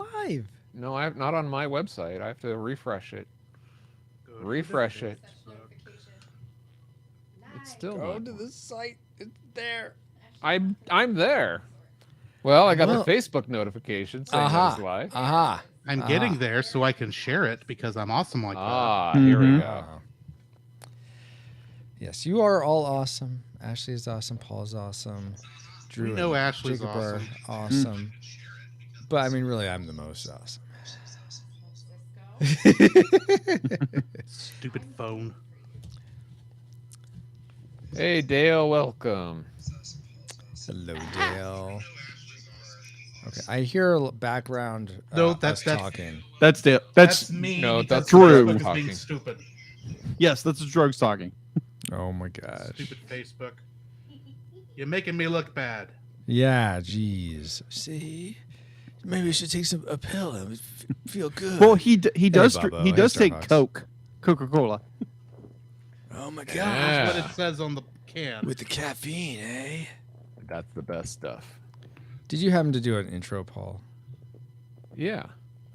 live. No, I have not on my website. I have to refresh it. Refresh it. It's still Go not. to the site. It's there. I'm there. Well, I got Well- the Facebook notification saying that it's live. Aha. I'm getting there so I can share it because I'm awesome like that. Here we go. Yes, you are all awesome. Ashley is awesome. Paul is awesome. Drew We know and Ashley's Jacob are awesome. awesome. But I mean, really, I'm the most awesome. Stupid phone. Hey, Dale, welcome. Hello, Dale. Okay, I hear a background. No, us that's talking. That's Dale. That's me. No, because that's Drew Facebook is talking. being stupid. yes, that's the drugs talking. Oh my gosh. Stupid Facebook. You're making me look bad. Yeah, jeez. See, maybe we should take a pill and feel good. Well, he does Bubba. he Hey, does take Starbucks. Coca-Cola. Oh my gosh. Yeah. That's what it says on the can. With the caffeine, eh? That's the best stuff. Did you happen to do an intro, Paul? Yeah.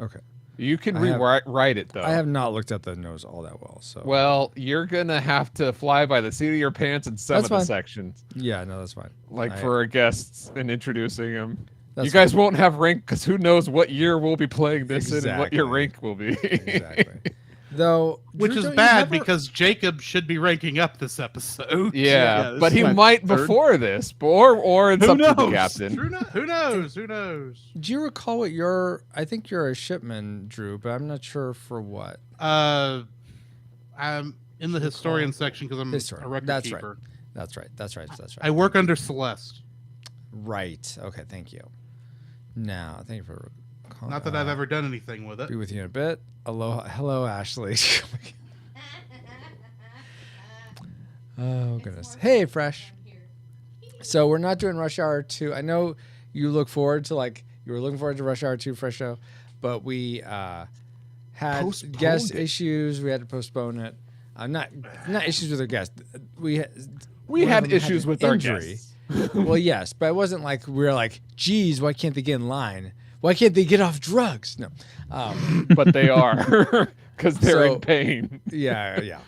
Okay. You can I have- rewrite it, though. I have not looked at the notes all that well, so. Well, you're going to have to fly by the seat of your pants in some That's of the fine. sections. Yeah, no, that's fine. Like I- for our guests and introducing them. That's You guys won't have rank because who knows what year we'll be playing this in and what your Exactly. rank will be. Exactly. Though, Which Drew, is don't you bad ever- because Jacob should be ranking up this episode. Yeah, this but is he my might third. before this, or it's Who up to the knows? captain. Who knows? Who knows? Do you recall what your? I think you're a shipman, Drew, but I'm not sure for what. I'm in the historian section because I'm Historian. a record That's right. keeper. That's right. That's right. That's right. I work under Celeste. Right. Okay. Thank you. Now, thank you for. Not that I've ever done anything with it. Be with you in a bit. Aloha. Hello, Ashley. Oh goodness. Hey, Fresh. So we're not doing Rush Hour 2. I know you look forward to you were looking forward to Rush Hour 2 Fresh Show, but we had Postponed guest it. issues. We had to postpone it. Not issues with our guest. We one of had them issues an with our injury. guests. Well, yes, but it wasn't like we were like, geez, why can't they get in line? Why can't they get off drugs? No. But they are because they're So- in pain. Yeah.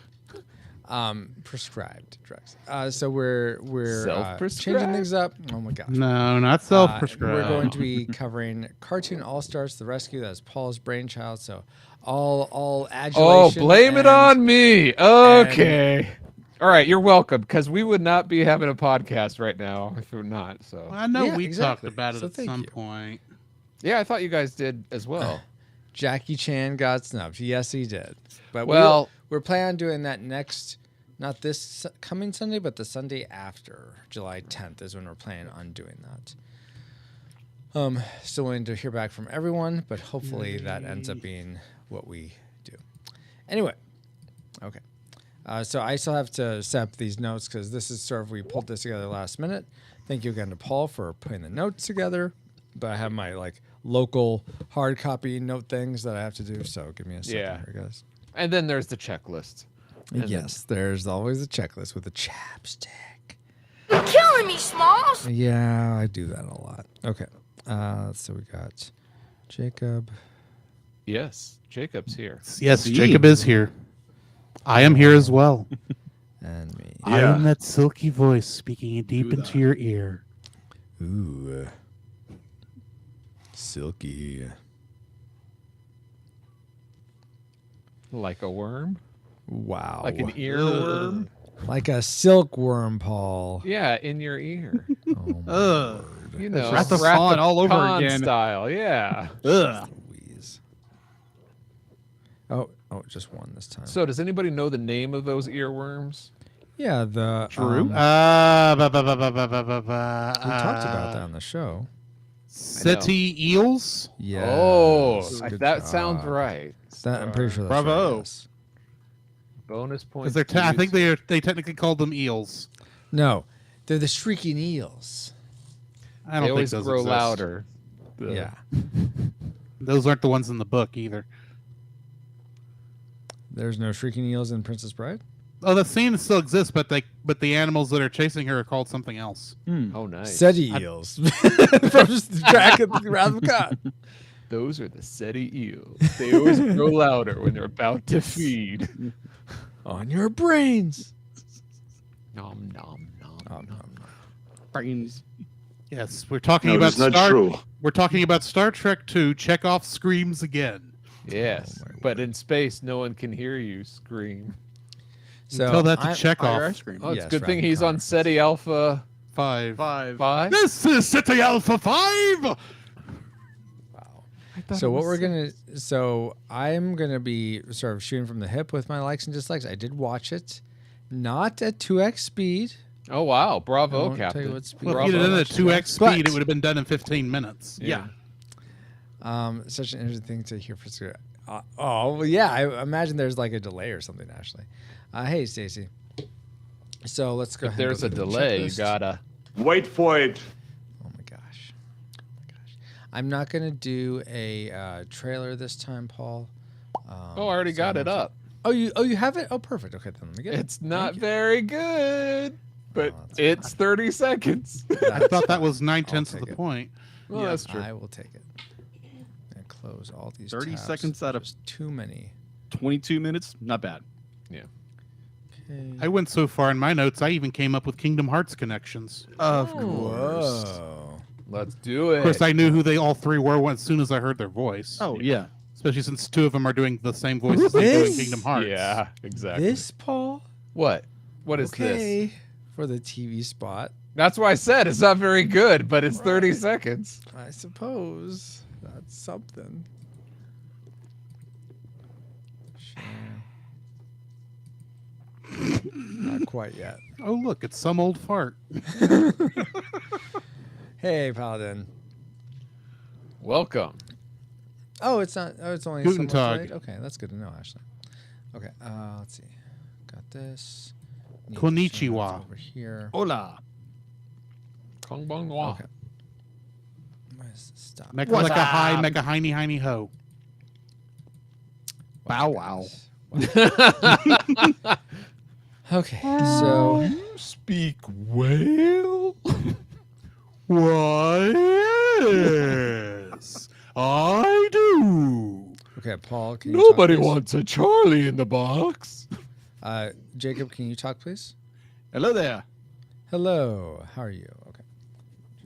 Prescribed drugs. So we're Self-prescribed? changing things up. Oh my gosh. No, not self-prescribed. We're going to be covering Cartoon All Stars: The Rescue. That's Paul's brainchild. So all adulation. Oh, blame it and- on me. Okay. All right, you're welcome because we would not be having a podcast right now if we're not. So I know Yeah, we exactly. talked about it So at thank some you. point. yeah, I thought you guys did as well. Jackie Chan got snubbed. Yes, he did. But Well- we're planning on doing that next, not this coming Sunday, but the Sunday after, July 10th is when we're planning on doing that. Still waiting to hear back from everyone, but hopefully that ends up being what we do. Anyway, okay. So I still have to set up these notes because this is sort of, we pulled this together last minute. Thank you again to Paul for putting the notes together. But I have my local hard copy note things that I have to do. So give me a second Yeah. here, guys. And then there's the checklist. And Yes, there's always a checklist with a chapstick. You're killing me, Smalls. Yeah, I do that a lot. Okay. So we got Jacob. Yes, Jacob's here. Yes, Jacob is here. I am here as well. And me. I am that silky voice speaking deep into your ear. Ooh. Silky. Like a worm? Wow. Like an earworm? Like a silkworm, Paul. Yeah, in your ear. Oh, my Ugh. You know, Wrath of Khan all over Khan again. style. Yeah. Ugh. Louise. Oh, just one this time. So, does anybody know the name of those earworms? Yeah, the Drew? we talked about Uh, that on the show. City eels. Yeah. Oh, good that sounds job. right. That, I'm pretty sure that's Bravo. right, yes. Bonus points. Because to I think use- they technically called them eels. No, they're the shrieking eels. I they don't think always those grow exist. louder. Yeah. Those aren't the ones in the book either. There's no shrieking eels in Princess Bride? Oh, the scene still exists, but the animals that are chasing her are called something else. Oh, nice. SETI eels. From just the track of the Wrath of God. Those are the SETI eels. They always grow louder when they're about to feed. On your brains. Nom nom nom. Nom, nom, nom. Brains. Yes, we're talking No, about that's not true. We're talking about Star Trek II. Chekhov screams again. Yes, Oh, my but in space, no one can hear you scream. So Tell that to I'm- Chekhov. Fire ice cream. Oh, it's Yes, a good thing Ryan he's on Connor. SETI Alpha 5. 5. This is City Alpha 5. Wow. So what we're gonna, so I'm gonna be sort of shooting from the hip with my likes and dislikes. I did watch it, not at 2x speed. Oh wow, I bravo, won't tell you Captain. what speed. Well, if Bravo. you'd have done it at 2x speed, But- it would have been done in 15 minutes. Yeah. Such an interesting thing to hear for. Oh well, yeah. I imagine there's like a delay or something. Ashley, hey Stacy. So let's go. If ahead and there's go a through the delay, you checklist. gotta. Wait for it. Oh my gosh. Oh my gosh. I'm not gonna do a trailer this time, Paul. Oh, I already got it up. Oh, you have it. Oh, perfect. Okay, then let me get it. It's not Thank you. very good, but Oh, that's it's 30 seconds. I thought that was 9/10 of take the it. point. Well, that's true. I will take it. And close all these 30 tabs. seconds out of- There's too many. 22 minutes. Not bad. Okay. I went so far in my notes, I even came up with Kingdom Hearts connections. Of Whoa. Let's do it. Of course, I knew who they all three were as soon as I heard their voice. Oh, yeah. Especially since two of them are doing the same voices they do in This? Kingdom Hearts. Yeah, exactly. This, Paul? What? What is this? Okay. For the TV spot, That's why I said it's not very good, but it's 30 Right. seconds. I suppose that's something. Share. Not quite yet. Oh, look, it's some old fart. Hey, Paladin. Welcome. Oh, it's not. Oh, it's only Guten somewhat Tag. delayed? Okay, that's good to know, Ashley. Okay, let's see. Got this. Need to Konnichiwa. turn this over here. Hola. Kong bong noir. Okay. Where's stop? Mecca What's like a high, up? mecca hiney hiney ho. Bow wow. Okay, so Speak whale. Why, yes, I do. okay, Paul. Can you talk, Nobody please? wants a Charlie in the box. Jacob, can you talk, please? Hello there. Hello. How are you? Okay.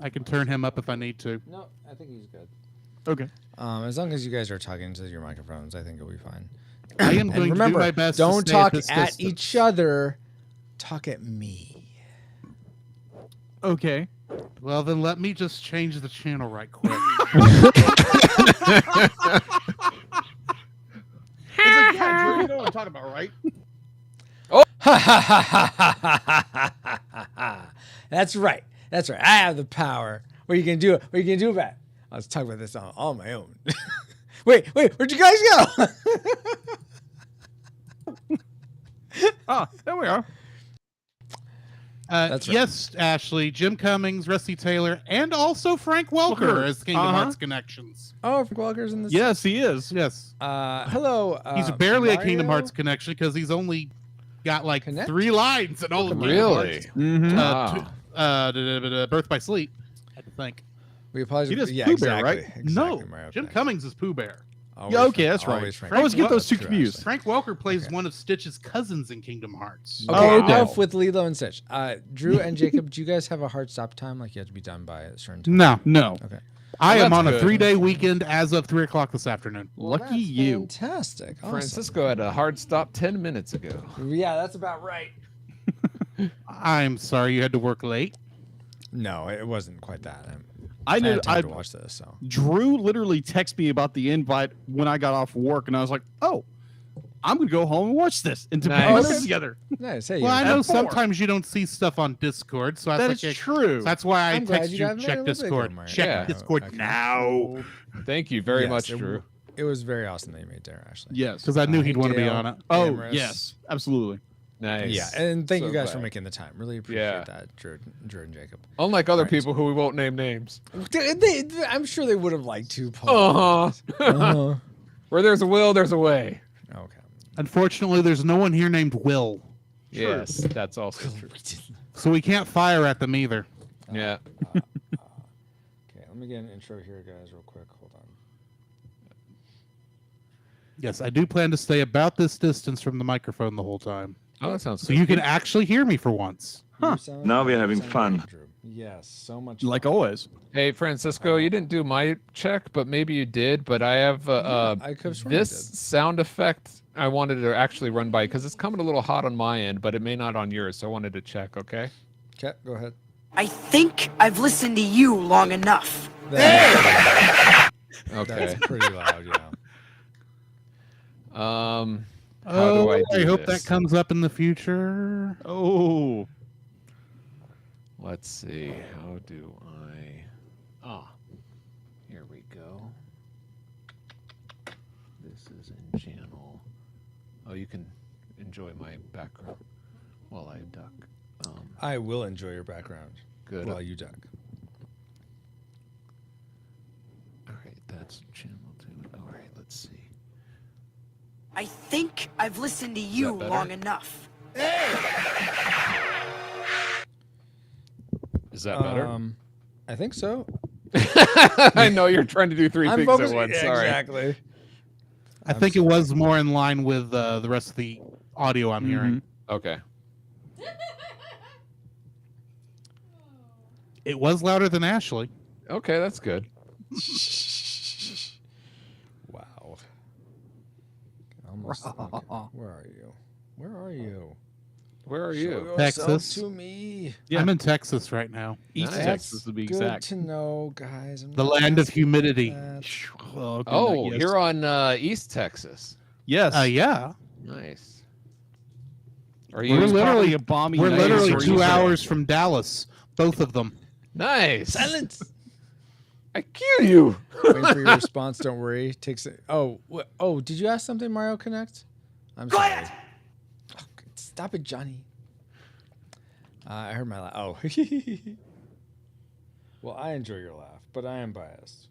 I can turn him up if I need to. No, I think he's good. Okay. As long as you guys are talking to your microphones, I think it'll be fine. I am And going remember, to do my best. don't to stay talk this at distance. each other. Talk at me. Okay. Well, then let me just change the channel right quick. It's like, yeah, Drew, you know what I'm talking about, right? That's right. That's right. I have the power. What are you gonna do? What are you gonna do about it? I was talking about this on my own. wait, where'd you guys go? Ah, there we are. That's right. Yes, Ashley, Jim Cummings, Rusty Taylor, and also Frank Welker Welker. as Kingdom Uh-huh. Hearts connections. Oh, Frank Welker's in this. Yes, he is. Yes, Hello. he's barely a Mario? Kingdom Hearts connection because he's only got like Connect? 3 lines in all of Kingdom Really? Hearts. Mm-hmm. Birth by Sleep, I think. We apologize. He does yeah, Pooh Bear, exactly. right? Exactly, No, Mario Jim Knight. Cummings is Pooh Bear. Always Yeah, okay, Frank- that's right. always Frank I always get Welker. those two That's true, confused. Ashley. Frank Welker plays Okay. one of Stitch's cousins in Kingdom Hearts. Okay, Oh, okay. enough with Lilo and Stitch. Drew and Jacob, do you guys have a hard stop time? Like you have to be done by a certain time? No, No. Okay. I Well, am on that's a good. 3-day weekend as of 3 o'clock this afternoon. Lucky that's you. Fantastic. Awesome. Francisco had a hard stop 10 minutes ago. Yeah, that's about right. I'm sorry you had to work late. No, it wasn't quite that. I had knew. time I to watch this. So Drew literally texted me about the invite when I got off work, and I was like, "Oh, I'm gonna go home and watch this and to Nice. put it together." nice. Hey, Well, I you- know At 4. sometimes you don't see stuff on Discord, so That that's is true. That's why I I'm glad text you you got check a little bit Discord. more. Check Yeah. Discord Okay. now Thank you very Yes, much, it- Drew. It was very awesome that you made there, Ashley. Yes. because I knew he'd want to be Dale. on it. Oh, Cameras. yes, absolutely. Nice. Yeah, and thank So you guys for glad. making the time. Really appreciate Yeah. that, Drew and Jacob. Unlike other Right. people who we won't name names. I'm sure they would have liked to. Paul. Uh-huh. Uh-huh. Where there's a will, there's a way. Okay. Unfortunately, there's no one here named Will, Yes, that's also true. so we can't fire at them either. Yeah. Okay, let me get an intro here, guys, real quick. Hold on. Yes, I do plan to stay about this distance from the microphone the whole time, Oh, that sounds so good. you can actually hear me for once. Huh. Now we're having fun. Yes, so much Like fun. always. Hey, Francisco, you didn't do my check, but maybe you did. But I have I could've sworn I this did. sound effect I wanted to actually run by because it's coming a little hot on my end, but it may not on yours. So I wanted to check. Okay. Okay, go ahead. I think I've listened to you long enough. That's Okay. pretty loud, yeah. How do I do hope this? that comes up in the future. Oh. Let's see. How do I? Ah, here we go. This is in channel. Oh, you can enjoy my background while I duck. I will enjoy your background Good. while you duck. All right, that's channel 2. All right, let's see. I think I've listened to you better? long enough. Is that better? I think so. I know you're trying to do 3 things at once. Yeah, Sorry. exactly. I think it was more in line with the rest of the audio I'm hearing. Okay. It was louder than Ashley. Okay, that's good. Wow. Almost. Okay. Where are you? Where are you? Where are Show you? yourself Texas. to me. Yeah. I'm in Texas right now. East Nice. Texas to be Good exact. to know, guys. I'm The not land of asking humidity. that. Well, okay, Oh, yes. you're on East Texas. Yes. Yeah. Nice. Are We're you It's literally- probably a balmy We're night literally where 2 you- hours from Dallas, both of them. nice? Silence. I kill you. Waiting for your response. Don't worry. Takes it. Oh, oh, did you ask something, Mario Connect? I'm sorry. Quiet! Oh, stop it, Johnny. I heard my laugh. Oh. Well, I enjoy your laugh, but I am biased.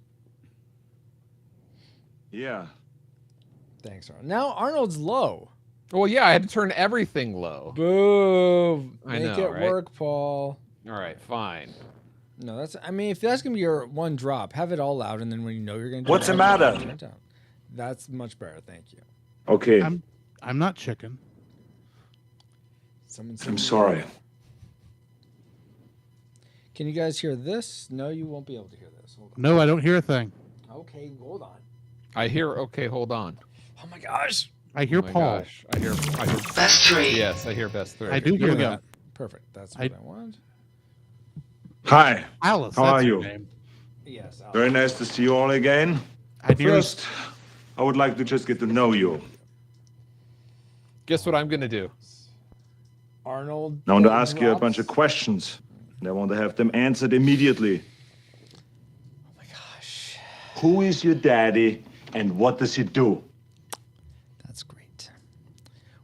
Yeah. Thanks, Arnold. Now Arnold's low. Well, yeah, I had to turn everything low. Boo! I Make know, it right? work, Paul. All right, fine. No, that's. I mean, if that's gonna be your one drop, have it all loud, and then when you know you're gonna. Do What's it, the matter? turn it down. That's much better. Thank you. Okay. I'm not chicken. Someone. I'm sorry. Can you guys hear this? No, you won't be able to hear this. Hold No, I don't hear a thing. on. Okay, hold on. I hear. Okay, hold on. Oh my gosh. I hear Oh my Paul. gosh. I hear. Best 3. Yes, I hear best 3. I do hear Look at that. that. Perfect. That's what I want. Hi. Alice, How that's are her you? name. Yes. I'll- Very nice to see you all again. I do. First, I would like to just get to know you. Guess what I'm gonna do? Arnold. I want to Bone ask you a bunch of drops. questions. And I want to have them answered immediately. Oh my gosh. Who is your daddy and what does he do? That's great.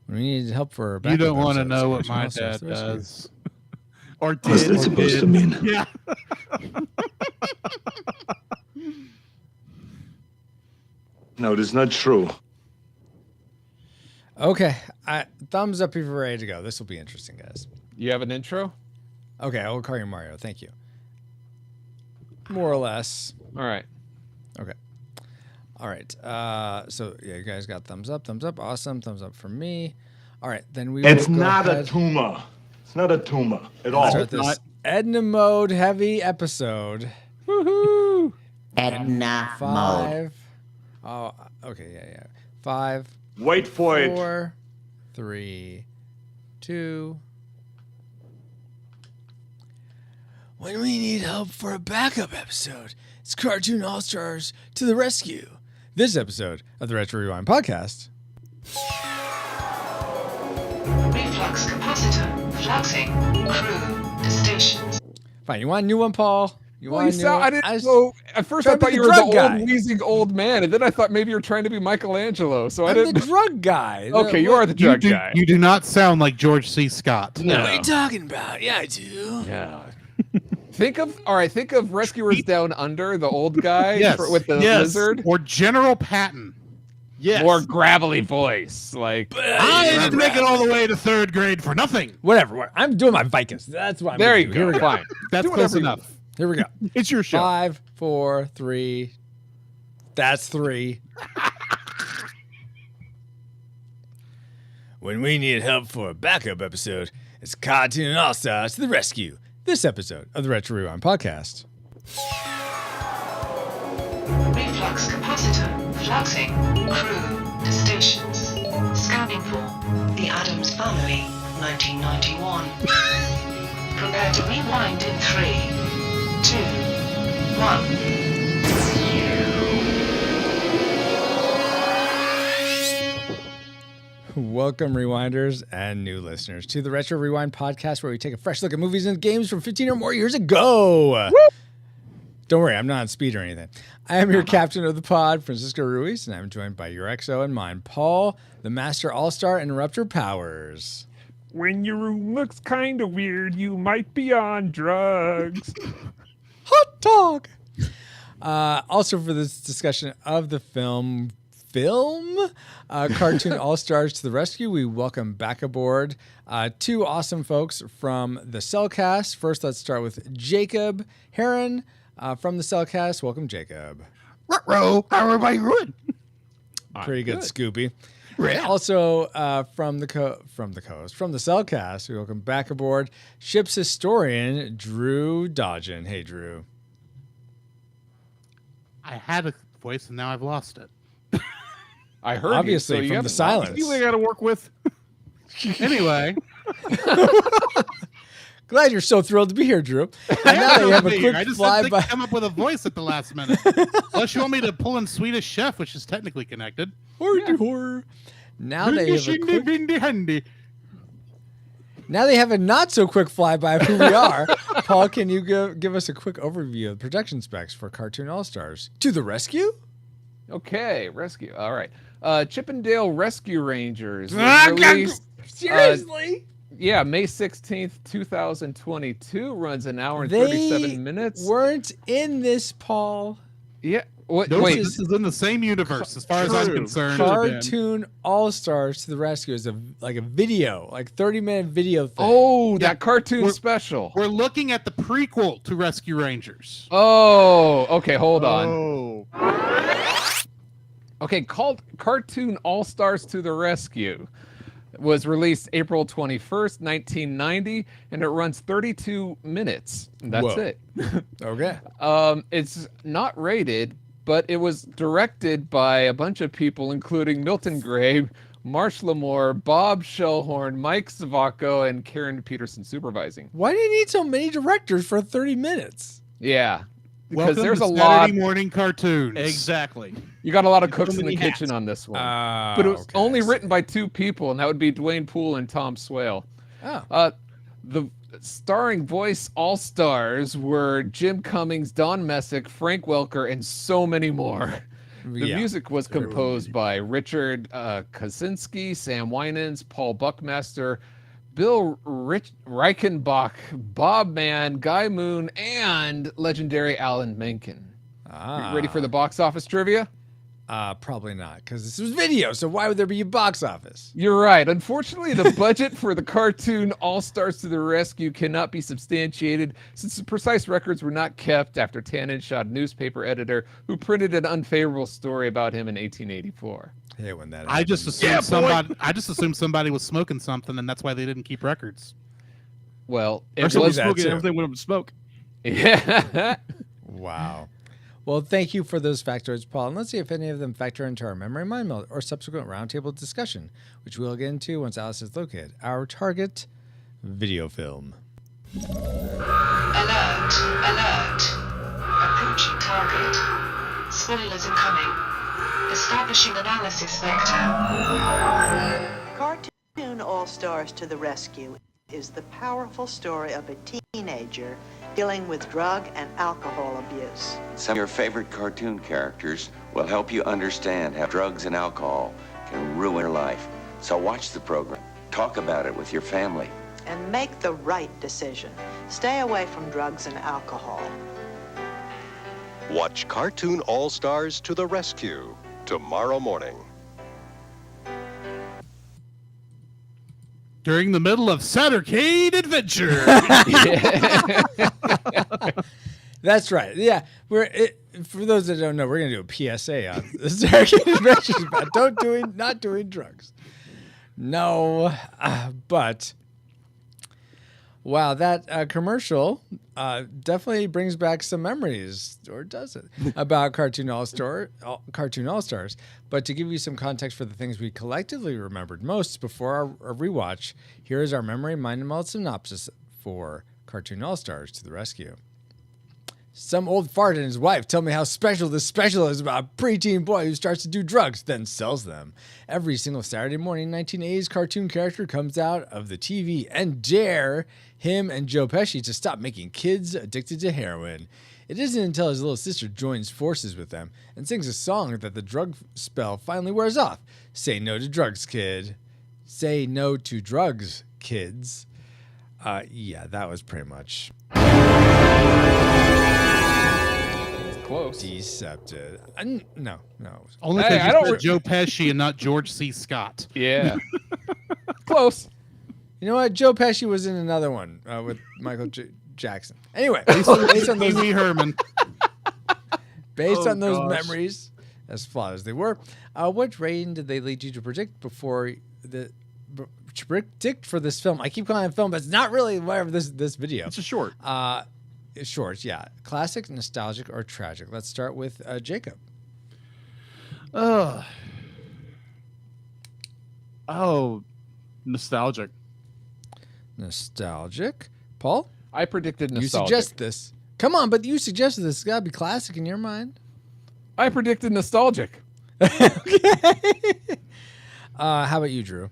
When we need help for You don't want to episodes, know what Christian my also has dad the rescue. does. Or What's did. that supposed to mean? Yeah. No, it is not true. Okay, thumbs up if you're ready to go. This will be interesting, guys. You have an intro? Okay, I will call you Mario. Thank you. More or less. All right. Okay. All right. So yeah, you guys got thumbs up. Awesome. Thumbs up for me. All right, then we. It's will go not a ahead tumor. It's not a tumor at and all. start this Edna mode heavy episode. Woohoo! Edna mode. 5. Oh, okay. Yeah. 5, Wait for it. 4, 3, 2. When we need help for a backup episode, it's Cartoon All Stars to the rescue. This episode of the Retro Rewind podcast. Reflux capacitor fluxing crew to stations. Fine, you want a new one, Paul? You Well, want you a new sound, one? I didn't was know. At first, I trying to thought be you the were the drug guy. old, wheezing old man, and then I thought maybe you were trying to be Michelangelo. So I I'm didn't. the drug guy. Okay, you are the You drug do, guy. you do not sound like George C. Scott. What are you talking about? Yeah, I do. Yeah. Think of Rescuers Down Under, the old guy Yes. with the Yes. lizard. Or General Patton. Yes. More gravelly voice, like I didn't make it all the way to 3rd grade for nothing. Whatever. I'm doing my Vicus. That's what I'm there gonna you do. go. Here we go. Fine. That's Do close whatever you enough. Here we go. It's your show. 5, 4, 3. That's 3. When we need help for a backup episode, it's Cartoon All-Stars to the rescue. This episode of the Retro Rewind podcast. Reflux capacitor, fluxing, crew to stations. Scanning for the Addams Family, 1991. Prepare to rewind in 3, 2, 1. Welcome, Rewinders and new listeners, to the Retro Rewind podcast, where we take a fresh look at movies and games from 15 or more years ago. Woo! Don't worry, I'm not on speed or anything. I am your captain of the pod, Francisco Ruiz, and I'm joined by your XO and mine, Paul, the Master All-Star Interrupter Powers. When your room looks kind of weird, you might be on drugs. Hot dog! Also, for this discussion of the film Cartoon All-Stars to the Rescue, we welcome back aboard two awesome folks from the Cellcast. First, let's start with Jacob Heron from the Cellcast. Welcome, Jacob. Ruh-roh, how are everybody doing? Pretty good, Scoopy. And also from the Cellcast, we welcome back aboard ship's historian Drew Dodgen. Hey, Drew. I had a voice and now I've lost it. I heard Obviously, you, so from the silence. You got to work with. Anyway, Glad you're so thrilled to be here, Drew. I Now am they have a over quick here. I just didn't think flyby. to come up with a voice at the last minute. Unless you want me to pull in Swedish Chef, which is technically connected. Horror. Now they have a quick, Handy. now they have a not so quick flyby of who we are. Paul, can you give us a quick overview of the production specs for Cartoon All-Stars to the Rescue? Okay, rescue. All right. Chippendale Rescue Rangers was released, Seriously? yeah, May 16th, 2022. Runs an hour and They 37 minutes. weren't in this, Paul. Yeah. What, Nope, wait. this is in the same universe, as far as I'm True. concerned. Cartoon All-Stars to the Rescue is a video, like 30-minute video thing. Oh, that cartoon We're- special. We're looking at the prequel to Rescue Rangers. Oh, okay. Hold on. Oh. Okay, called Cartoon All-Stars to the Rescue. Was released April 21st, 1990, and it runs 32 minutes. That's Whoa. it. Okay. It's not rated, but it was directed by a bunch of people, including Milton Gray, Marsh Lamore, Bob Shellhorn, Mike Savacco, and Karen Peterson supervising. Why do you need so many directors for 30 minutes? Yeah. Because Welcome there's to a lot. Saturday morning cartoons. Exactly. You got a lot of cooks so in the many hats. kitchen on this one. Oh, But it was okay. only written by two people, and that would be Dwayne Poole and Tom Swale. Oh. The starring voice all-stars were Jim Cummings, Don Messick, Frank Welker, and so many more. The Yeah. music was composed by Richard Kaczynski, Sam Winans, Paul Buckmaster, Bill Reichenbach, Bob Mann, Guy Moon, and legendary Alan Menken. You ready for the box office trivia? Probably not, because this was video, so why would there be a box office? You're right. Unfortunately, the budget for the cartoon All-Stars to the Rescue cannot be substantiated since the precise records were not kept after Tannen shot a newspaper editor who printed an unfavorable story about him in 1884. Hey, when that I just assumed somebody was smoking something, and that's why they didn't keep records. Well, Or it someone was that smoking too. everything went up in smoke. yeah. Wow. Well, thank you for those factoids, Paul. And let's see if any of them factor into our memory mind meld or subsequent roundtable discussion, which we'll get into once Alice has located our target video film. Alert! Alert! Approaching target. Spoilers incoming. Establishing analysis vector. Cartoon All-Stars to the Rescue is the powerful story of a teenager dealing with drug and alcohol abuse. Some of your favorite cartoon characters will help you understand how drugs and alcohol can ruin your life. So watch the program, talk about it with your family. And make the right decision. Stay away from drugs and alcohol. Watch Cartoon All-Stars to the Rescue tomorrow morning. During the middle of Sattercade Adventure. That's right. Yeah, for those that don't know, we're gonna do a PSA on this. Not doing drugs. No, but wow, that commercial definitely brings back some memories, or does it, about Cartoon All Stars. But to give you some context for the things we collectively remembered most before our rewatch, here is our memory mind meld synopsis for Cartoon All Stars to the rescue. Some old fart and his wife tell me how special this special is about a preteen boy who starts to do drugs, then sells them. Every single Saturday morning, 1980s cartoon character comes out of the TV and dare him and Joe Pesci to stop making kids addicted to heroin. It isn't until his little sister joins forces with them and sings a song that the drug spell finally wears off. Say no to drugs, kid. Say no to drugs, kids. Yeah, that was pretty much... Close. Deceptive. No. Only Hey, because I don't you said Joe Pesci and not George C. Scott. Yeah. Close. You know what? Joe Pesci was in another one with Michael Jackson. Anyway, based on Pee those, Wee Herman. on those gosh. memories, as flawed as they were, what rating did they lead you to predict before to predict for this film? I keep calling it a film, but it's not really whatever this video. It's a short. Short, yeah. Classic, nostalgic, or tragic? Let's start with Jacob. Oh, nostalgic. Nostalgic. Paul? I predicted nostalgic. You suggest this. Come on, but you suggested this. It's got to be classic in your mind. I predicted nostalgic. How about you, Drew?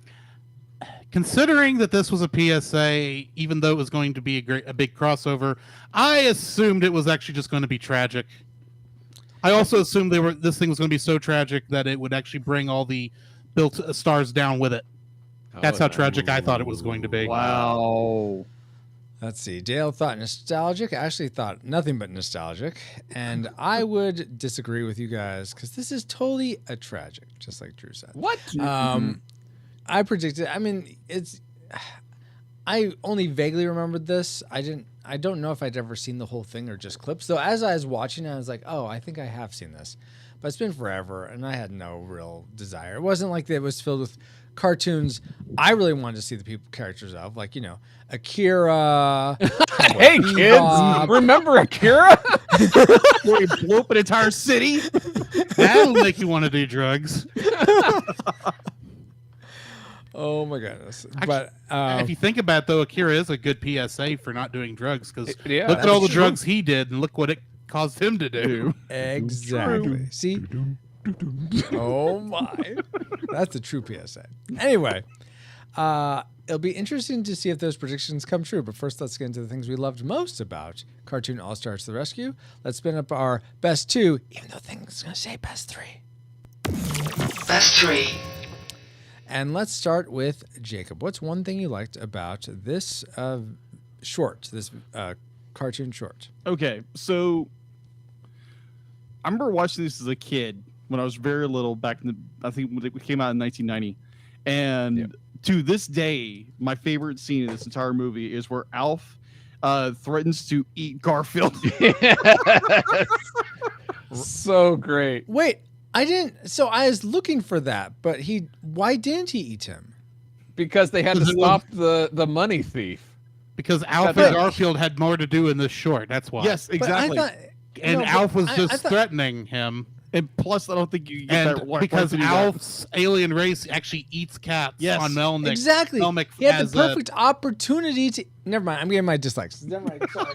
Considering that this was a PSA, even though it was going to be a big crossover, I assumed it was actually just going to be tragic. I also assumed this thing was going to be so tragic that it would actually bring all the built stars down with it. That's how tragic I thought it was going to be. Wow. Let's see. Dale thought nostalgic. Ashley thought nothing but nostalgic. And I would disagree with you guys because this is totally a tragic, just like Drew said. What? I predicted. I mean, I only vaguely remembered this. I don't know if I'd ever seen the whole thing or just clips. So as I was watching it, I was like, oh, I think I have seen this. But it's been forever, and I had no real desire. It wasn't like it was filled with cartoons I really wanted to see the characters of, like, you know, Akira. Hey, kids, remember Akira? Where you blew up an entire city? That'll make you want to do drugs. Oh my goodness! Actually, but if you think about it, though, Akira is a good PSA for not doing drugs because Yeah, look at all the true. drugs he did and look what it caused him to do. Exactly. See? Oh my. That's a true PSA. Anyway, it'll be interesting to see if those predictions come true. But first, let's get into the things we loved most about Cartoon All Stars to the Rescue. Let's spin up our best two, even though things are going to say best three. Best three. And let's start with Jacob. What's one thing you liked about this short, this cartoon short? Okay, so I remember watching this as a kid when I was very little back in I think when it came out in 1990. And to this day, my favorite scene in this entire movie is where Alf threatens to eat Garfield. So great. Wait, I didn't. So I was looking for that, but why didn't he eat him? Because they had to stop the money thief. Because Alf and Garfield had more to do in this short. That's why. Yes, exactly. And Alf was just threatening him. And plus, I don't think you get that one. Because Alf's alien race actually eats cats on Melnick. Exactly. Melnick he had the perfect opportunity to. Never mind. I'm getting my dislikes. Never mind. Sorry.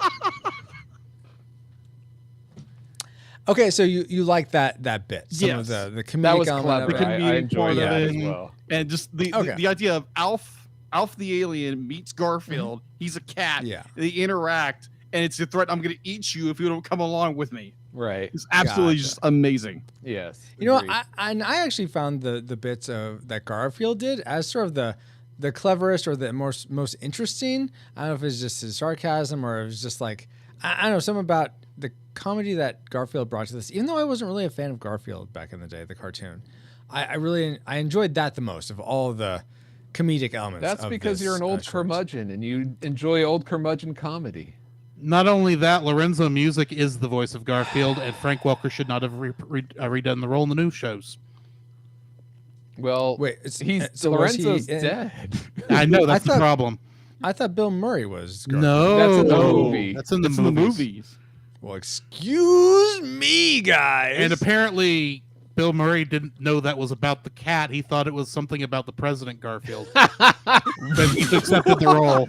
Okay, so you like that bit? Some of the comedic that was element clever. of it. I enjoyed that as well. And just the idea of Alf the alien meets Garfield. He's a cat. Yeah. They interact, and it's a threat. I'm going to eat you if you don't come along with me. Right. It's absolutely just amazing. Yes. You know, I actually found the bits of that Garfield did as sort of the cleverest or the most interesting. I don't know if it's just his sarcasm or it was just like I don't know, something about the comedy that Garfield brought to this. Even though I wasn't really a fan of Garfield back in the day, the cartoon, I really enjoyed that the most of all the comedic elements. That's because you're an old curmudgeon and you enjoy old curmudgeon comedy. Not only that, Lorenzo Music is the voice of Garfield, and Frank Welker should not have redone the role in the new shows. Well, Wait, he's was he Lorenzo's in- dead. I know that's the thought- problem. I thought Bill Murray was. Garfield. No, That's in the movie. That's in the It's in the movies. movies. Well, excuse me, guys. And apparently, Bill Murray didn't know that was about the cat. He thought it was something about the President Garfield. But he accepted the role.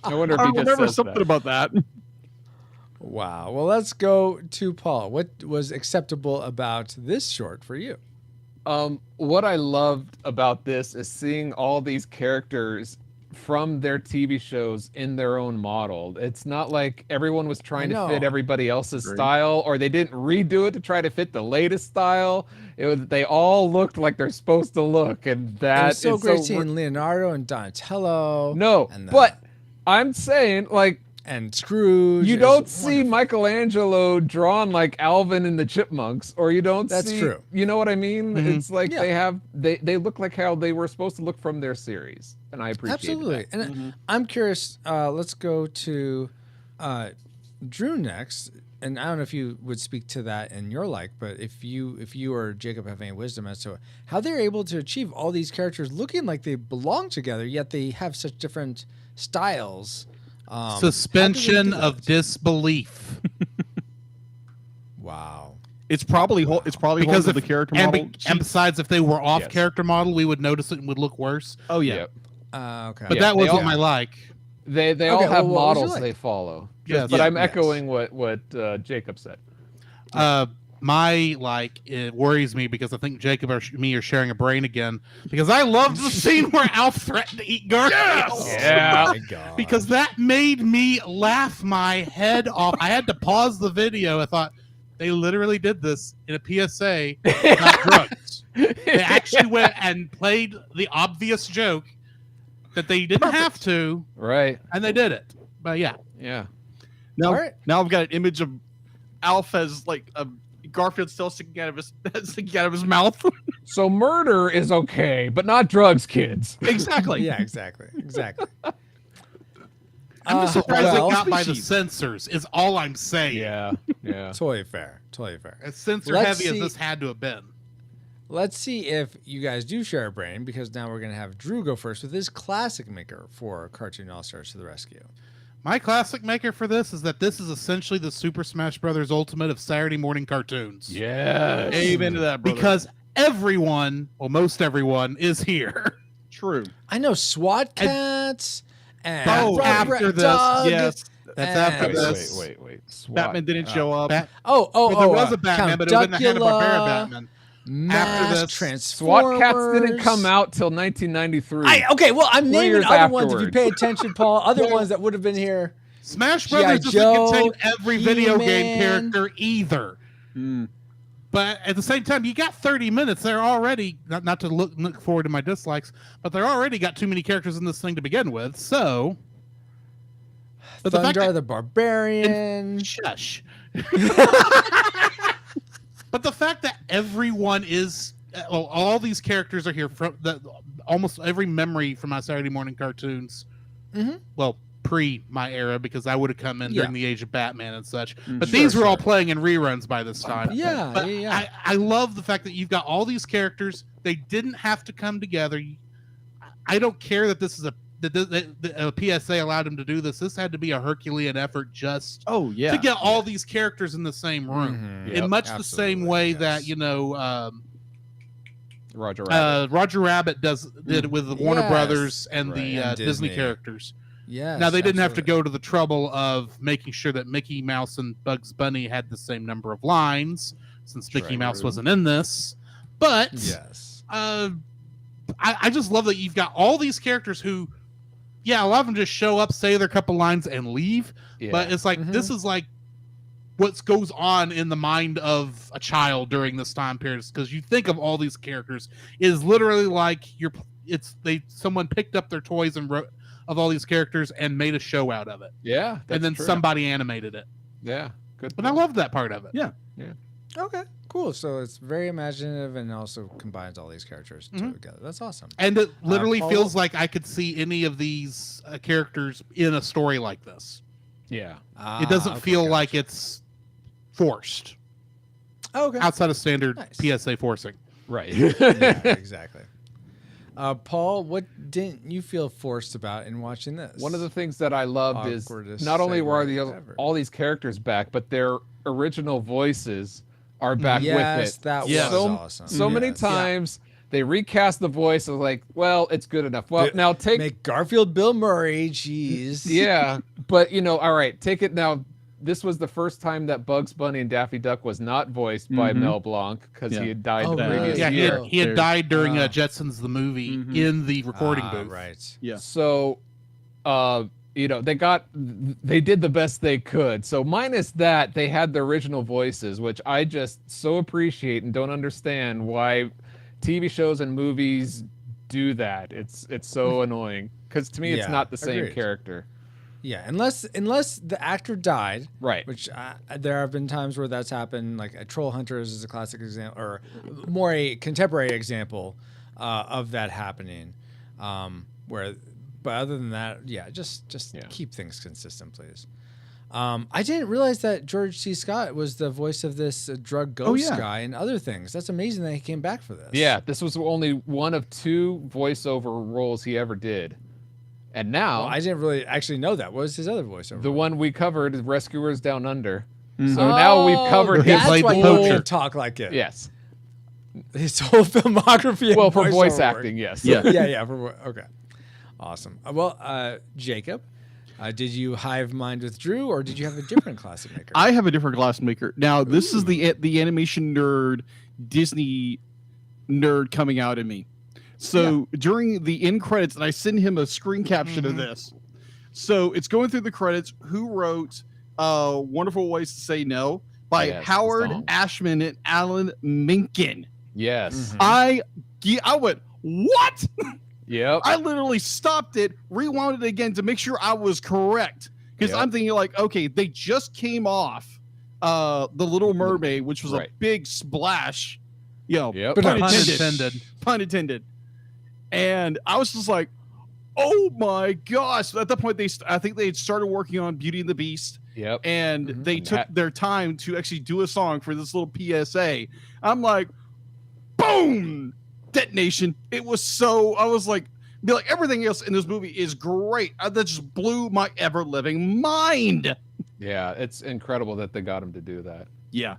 I wonder if I he just remember says something that. about that. Wow. Well, let's go to Paul. What was acceptable about this short for you? What I loved about this is seeing all these characters from their TV shows in their own model. It's not like everyone was trying to fit everybody else's style, or they didn't redo it to try to fit the latest style. It was they all looked like they're supposed to look, and that It was so is great seeing Leonardo and Donatello. No, and but I'm saying like. And Scrooge. You is don't see wonderful. Michelangelo drawn like Alvin and the Chipmunks, or you don't That's see. true. You know what I mean? Mhm. It's like they look like how they were supposed to look from their series, and I appreciate Absolutely. that. And I'm curious. Let's go to Drew next. And I don't know if you would speak to that in your but if you or Jacob have any wisdom as to how they're able to achieve all these characters looking like they belong together, yet they have such different styles. Suspension how do they do of that? disbelief. Wow. It's probably because of the character model. And besides, if they were off Yes. character model, we would notice it and would look worse. Oh yeah. Yep. Okay. But Yeah, that they wasn't all- my like. They Okay, all have well, what was your models like? they follow. Yes. But Yeah, I'm yes. echoing what Jacob said. My it worries me because I think Jacob or me are sharing a brain again. Because I loved the scene where Alf threatened to eat Garfield. Yeah. Oh my God. Because that made me laugh my head off. I had to pause the video. I thought they literally did this in a PSA about drugs. They actually went and played the obvious joke that they didn't have to, Right. and they did it. But yeah, Yeah. Now, All right. now I've got an image of Alf as like a Garfield still sticking out of his mouth. So murder is okay, but not drugs, kids. Exactly. Yeah, exactly. I'm just surprised well, it got by the species. censors. Is all I'm saying. Yeah. Yeah. Totally fair. As censor Let's heavy see- as this had to have been. Let's see if you guys do share a brain, because now we're going to have Drew go first with his classic maker for Cartoon All-Stars to the Rescue. My classic maker for this is that this is essentially the Super Smash Brothers Ultimate of Saturday morning cartoons. Yes. Amen to that, brother. Because everyone, well, most everyone, is here. True. I know SWAT Cats and Oh, after this, Doug. Yes. That's And- after Wait, this. wait. SWAT. Batman didn't show up. Oh, Well, there was a Batman, Count but it would have been the Hanna-Barbera Duckula, Batman. Mask, After this, Transformers. SWAT Cats didn't come out till 1993. Okay, well, I'm 3 naming years other ones if you afterwards. pay attention, Paul. Other ones that would have been here. Smash G.I. Brothers doesn't Joe, contain every video game He-Man. character either. Mm. But at the same time, you got 30 minutes. They're already not to look forward to my dislikes, but they're already got too many characters in this thing to begin with. So, but the fact Thundar that, the Barbarian. shush. But the fact that everyone is, well, all these characters are here from the almost every memory from my Saturday morning cartoons. Mhm. Well, pre my era, because I would have come in during Yeah. the age of Batman and such. Mm, But sure, these were all sure. playing in reruns by this time. Yeah, But yeah. I love the fact that you've got all these characters. They didn't have to come together. I don't care that this is a PSA allowed him to do this. This had to be a Herculean effort just Oh yeah. to get all these characters in the same room. Mhm. Yep, In much the same absolutely, way yes. that Roger Rabbit. Roger Rabbit did it with the Warner Yes. Brothers and Right. the And Disney Disney. characters. Yes, Now they didn't have to absolutely. go to the trouble of making sure that Mickey Mouse and Bugs Bunny had the same number of lines, since Mickey True. Mouse wasn't in this. But Yes. I just love that you've got all these characters who, yeah, a lot of them just show up, say their couple lines, and leave. Yeah. But it's like this is like what goes on in the mind of a child during this time period, because you think of all these characters it is literally like someone picked up their toys and wrote of all these characters and made a show out of it, Yeah. and that's then true. somebody animated it. Yeah. Good. But I love that part of it. Yeah. Okay, cool. So it's very imaginative and also combines all these characters Mhm. together. That's awesome. And it literally Paul? feels like I could see any of these characters in a story like this. Yeah. It doesn't Okay, feel gotcha. like it's forced Okay. outside of standard Nice. PSA forcing. Right. Yeah, exactly. Paul, what didn't you feel forced about in watching this? One of the things that I loved is Awkwardest not only were segue ever. all these characters back, but their original voices are back with Yes, it. that Yes. was awesome. So many Yes. times they recast the voice. I was like, well, it's good enough. Well, now Make Garfield Bill Murray. Jeez. Yeah, but all right, take it now. This was the first time that Bugs Bunny and Daffy Duck was not voiced by Mel Blanc because he had died Oh, the really? previous Yeah, year. he had died during Jetsons the movie in the recording booth. Right. Yeah. So, they did the best they could. So minus that, they had the original voices, which I just so appreciate and don't understand why TV shows and movies do that. It's so annoying because to me, it's Yeah, not the same agreed. character. Yeah, unless the actor died, Right. Which there have been times where that's happened. Like Troll Hunters is a classic example, or more a contemporary example of that happening. But other than that, yeah, just keep things consistent, please. I didn't realize that George C. Scott was the voice of this drug ghost guy and other things. That's amazing that he came back for this. Yeah, this was only one of 2 voiceover roles he ever did. And now, I didn't really actually know that. What was his other voiceover? the one we covered is Rescuers Down Under. So now we've covered He his That's played why the you poacher. don't talk like it. Yes. His whole filmography. Well, and for voice voiceover work. acting, yes. Yeah. yeah. Okay, awesome. Well, Jacob, did you hive mind with Drew, or did you have a different classic maker? I have a different glass maker. Now, this is the animation nerd, Disney nerd coming out in me. So during the end credits, and I send him a screen caption of this. So it's going through the credits. Who wrote "Wonderful Ways to Say No" by Yes, the Howard song. Ashman and Alan Menken. Yes. I went, what? Yep. I literally stopped it, rewound it again to make sure I was correct. Because Yep. I'm thinking like, okay, they just came off The Little Mermaid, which was Right. a big splash. Yep. But Pun Pun intended. Pun intended. And I was just like, oh my gosh. At that point, I think they had started working on Beauty and the Beast. Yep. And they And took their time to actually do a song for this little PSA. I'm like, boom, detonation. It was so, I was like everything else in this movie is great. That just blew my ever living mind. Yeah, it's incredible that they got him to do that. Yeah.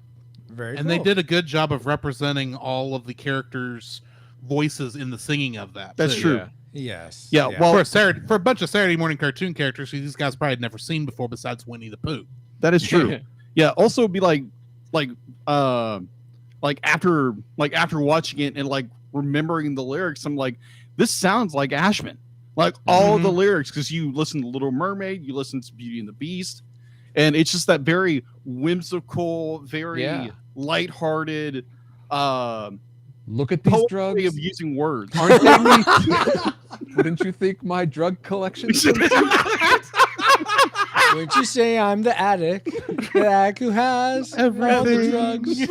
Very And cool. they did a good job of representing all of the characters' voices in the singing of that. That's too. true. Yeah. Yes. Yeah, well- For a bunch of Saturday morning cartoon characters who these guys probably had never seen before besides Winnie the Pooh. That is true. Yeah. Also be after watching it and like remembering the lyrics, I'm like, this sounds like Ashman. Like all of the lyrics, because you listen to Little Mermaid, you listen to Beauty and the Beast, and it's just that very whimsical, very lighthearted, Look at these poetry drugs. of using words. Aren't they neat? Wouldn't you think my drug collection? Wouldn't you say I'm the addict who has all the Everything. drugs?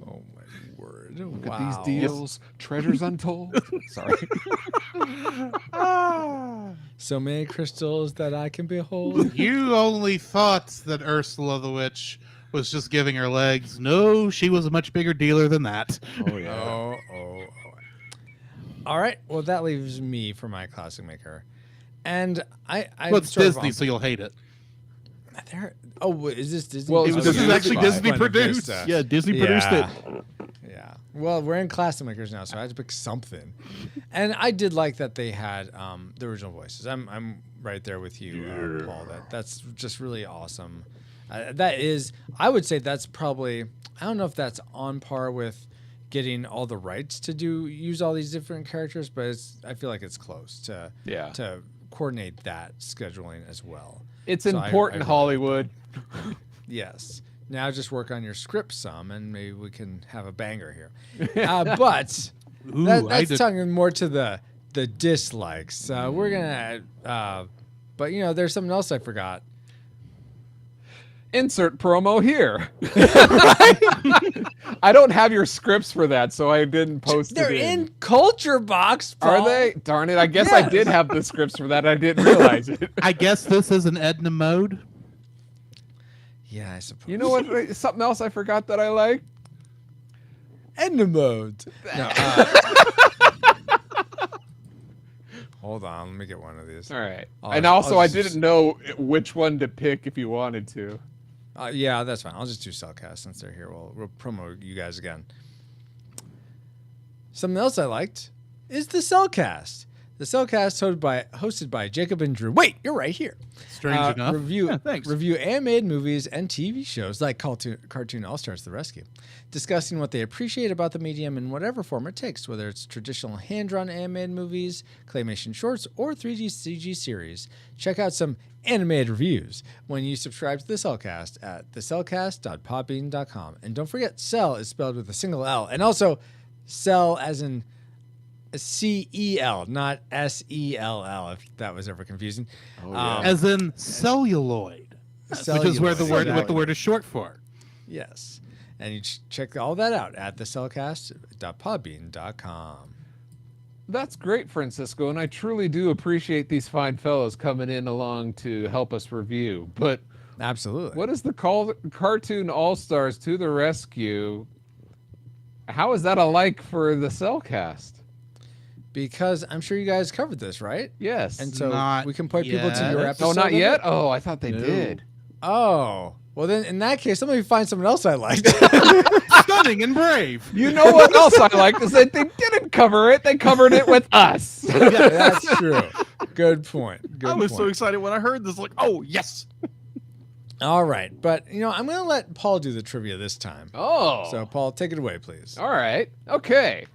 Oh my word! Look Wow. at these deals. Treasures untold. Sorry. So many crystals that I can behold. You only thought that Ursula the Witch was just giving her legs. No, she was a much bigger dealer than that. Oh yeah. Oh. All right. Well, that leaves me for my classic maker, and I. Well, it's sort of Disney, so you'll hate it. There. Oh, is this Disney? Well, Oh, this This is was actually by Disney Buena produced. Vista. Yeah, Disney produced it. Yeah. Well, we're in classic makers now, so I had to pick something. And I did like that they had the original voices. I'm right there with you, Paul. That's just really awesome. That is, I would say that's probably, I don't know if that's on par with getting all the rights to use all these different characters, but I feel like it's close to coordinate that scheduling as well. It's So I important, really Hollywood. Yes. Now just work on your script some, and maybe we can have a banger here. But Ooh, that's talking more to the dislikes. We're gonna, but there's something else I forgot. Insert promo here. I don't have your scripts for that, so I didn't post They're it in Culture Box. Are Paul. they? Darn it! I guess I did have the scripts for that. I didn't realize it. I guess this is an Edna mode. Yeah, I suppose. You know what? Something else I forgot that I like. End mode. No, hold on, let me get one of these. All right. I'll- And also, I'll I just- didn't know which one to pick if you wanted to. Yeah, that's fine. I'll just do Cellcast since they're here. We'll promote you guys again. Something else I liked is the Cellcast. The Cellcast hosted by Jacob and Drew. Wait, you're right here. Strange enough. Review animated movies and TV shows like Cartoon All-Stars: The Rescue, discussing what they appreciate about the medium in whatever form it takes, whether it's traditional hand-drawn animated movies, claymation shorts, or 3D CG series. Check out some animated reviews when you subscribe to the Cellcast at thecellcast.podbean.com. And don't forget, Cell is spelled with a single L, and also Cell as in CEL, not SELL, if that was ever confusing. As in celluloid, which is where the word what the word is short for. Yes. And you check all that out at thecellcast.podbean.com. That's great, Francisco, and I truly do appreciate these fine fellows coming in along to help us review. But absolutely, what is the Cartoon All-Stars to the Rescue? How is that alike for the Cellcast? Because I'm sure you guys covered this, right? Yes. And so Not we can point people to yet. your episode. Oh, not of yet? it? Oh, I thought they did. Oh. Well, then in that case, let me find someone else I liked. Stunning and brave. You know what else I liked is that they didn't cover it. They covered it with us. Yeah, that's true. Good point. Good I was so point. excited when I heard this. Like, oh yes. All right, but I'm going to let Paul do the trivia this time. Oh. So Paul, take it away, please. All right. Okay.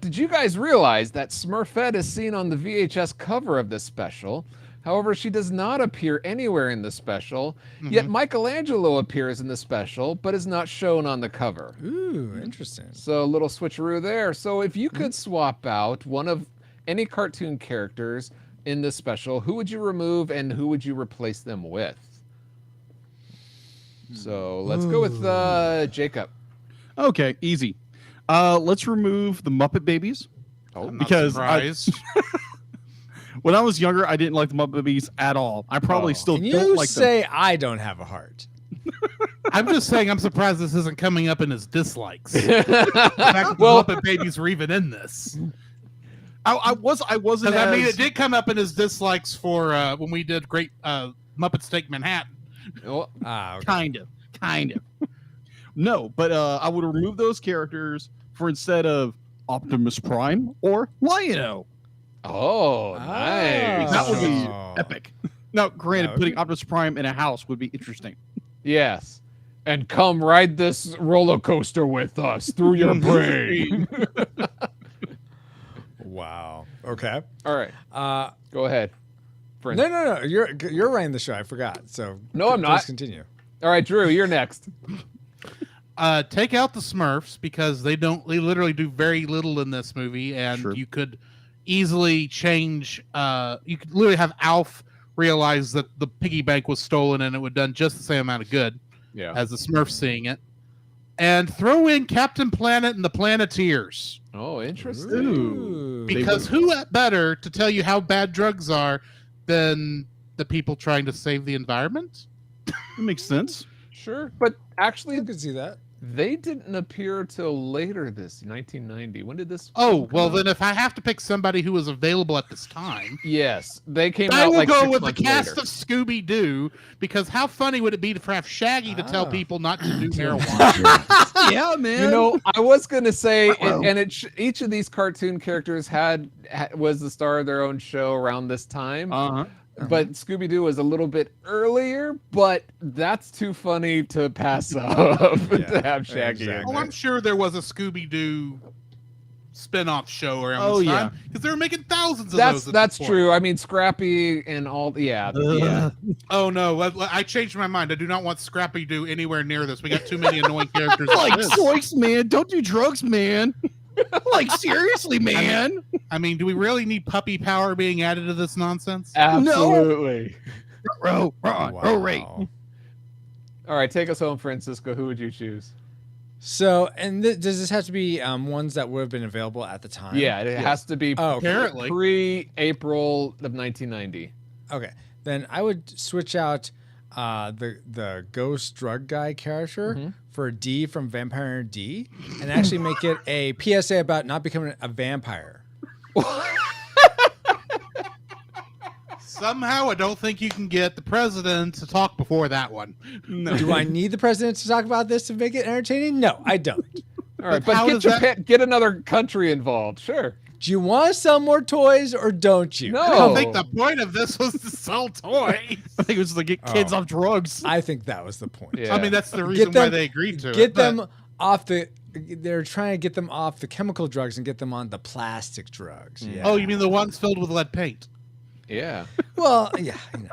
Did you guys realize that Smurfette is seen on the VHS cover of this special? However, she does not appear anywhere in the special, yet Michelangelo appears in the special, but is not shown on the cover. Ooh, interesting. So a little switcheroo there. So if you could swap out one of any cartoon characters in this special, who would you remove and who would you replace them with? So let's go with Jacob. Okay, easy. Let's remove the Muppet Babies. Oh, because surprised. When I was younger, I didn't like the Muppet Babies at all. I probably still Can don't you like them. say I don't have a heart? I'm just saying I'm surprised this isn't coming up in his dislikes. The fact that the Muppet Babies were even in this. I wasn't. Because I mean, it did come up in his dislikes for when we did Great Muppets Take Manhattan. Oh, Okay. Kind of. No, but I would remove those characters for instead of Optimus Prime or Lion-O. oh, nice. That would be Oh. epic. Now, granted, That would putting be- Optimus Prime in a house would be interesting. Yes. And come ride this roller coaster with us through your brain. Wow. Okay. All right. Go ahead. Friend. No. You're running the show. I forgot. So No, I'm please not. Continue. All right, Drew, you're next. Take out the Smurfs because they literally do very little in this movie, and Sure. you could easily change. You could literally have Alf realize that the piggy bank was stolen, and it would have done just the same amount of good Yeah. as the Smurfs seeing it. And throw in Captain Planet and the Planeteers. Oh, interesting. Ooh. Because who better to tell you how bad drugs are than the people trying to save the environment? That makes sense. Sure. But actually, I could see that. they didn't appear till later this 1990. When did this? Oh, come well, out? then if I have to pick somebody who was available at this time, Yes, they came I out will like go 6 with the months cast later. of Scooby-Doo, because how funny would it be to have Shaggy to tell Ah. people not to do marijuana? Yeah, man. You know, I was gonna say, each of these cartoon characters was the star of their own show around this time. Uh-huh. But Scooby-Doo was a little bit earlier, but that's too funny to pass up to have Shaggy. in exactly. Oh, I'm sure there was a Scooby-Doo spin-off show around Oh, this yeah. time, because they were making thousands of That's those. at that's this point. true. I mean, Scrappy and all. Yeah. Oh no, I changed my mind. I do not want Scrappy-Doo anywhere near this. We got too many annoying characters. Like, as it is. choice, man. Don't do drugs, man. Like, seriously, man. I mean, do we really need puppy power being added to this nonsense? Absolutely. Bro, right. Wow. All right, take us home, Francisco. Who would you choose? So, and does this have to be ones that would have been available at the time? Yeah, it has to be Oh, okay. Apparently. pre-April of 1990. Okay. Then I would switch out the ghost drug guy character for D from Vampire D and actually make it a PSA about not becoming a vampire. Somehow, I don't think you can get the president to talk before that one. No. Do I need the president to talk about this to make it entertaining? No, I don't. All right, But how but does get your that- get another country involved. Sure. Do you want to sell more toys or don't you? No. I don't think the point of this was to sell toys. I think it was just to get kids off drugs. I think that was the point. Yeah. I mean, that's the reason why they agreed to it. Get but- them off the. They're trying to get them off the chemical drugs and get them on the plastic drugs. Yeah. Oh, you mean the ones filled with lead paint? Yeah. Well, yeah. I know.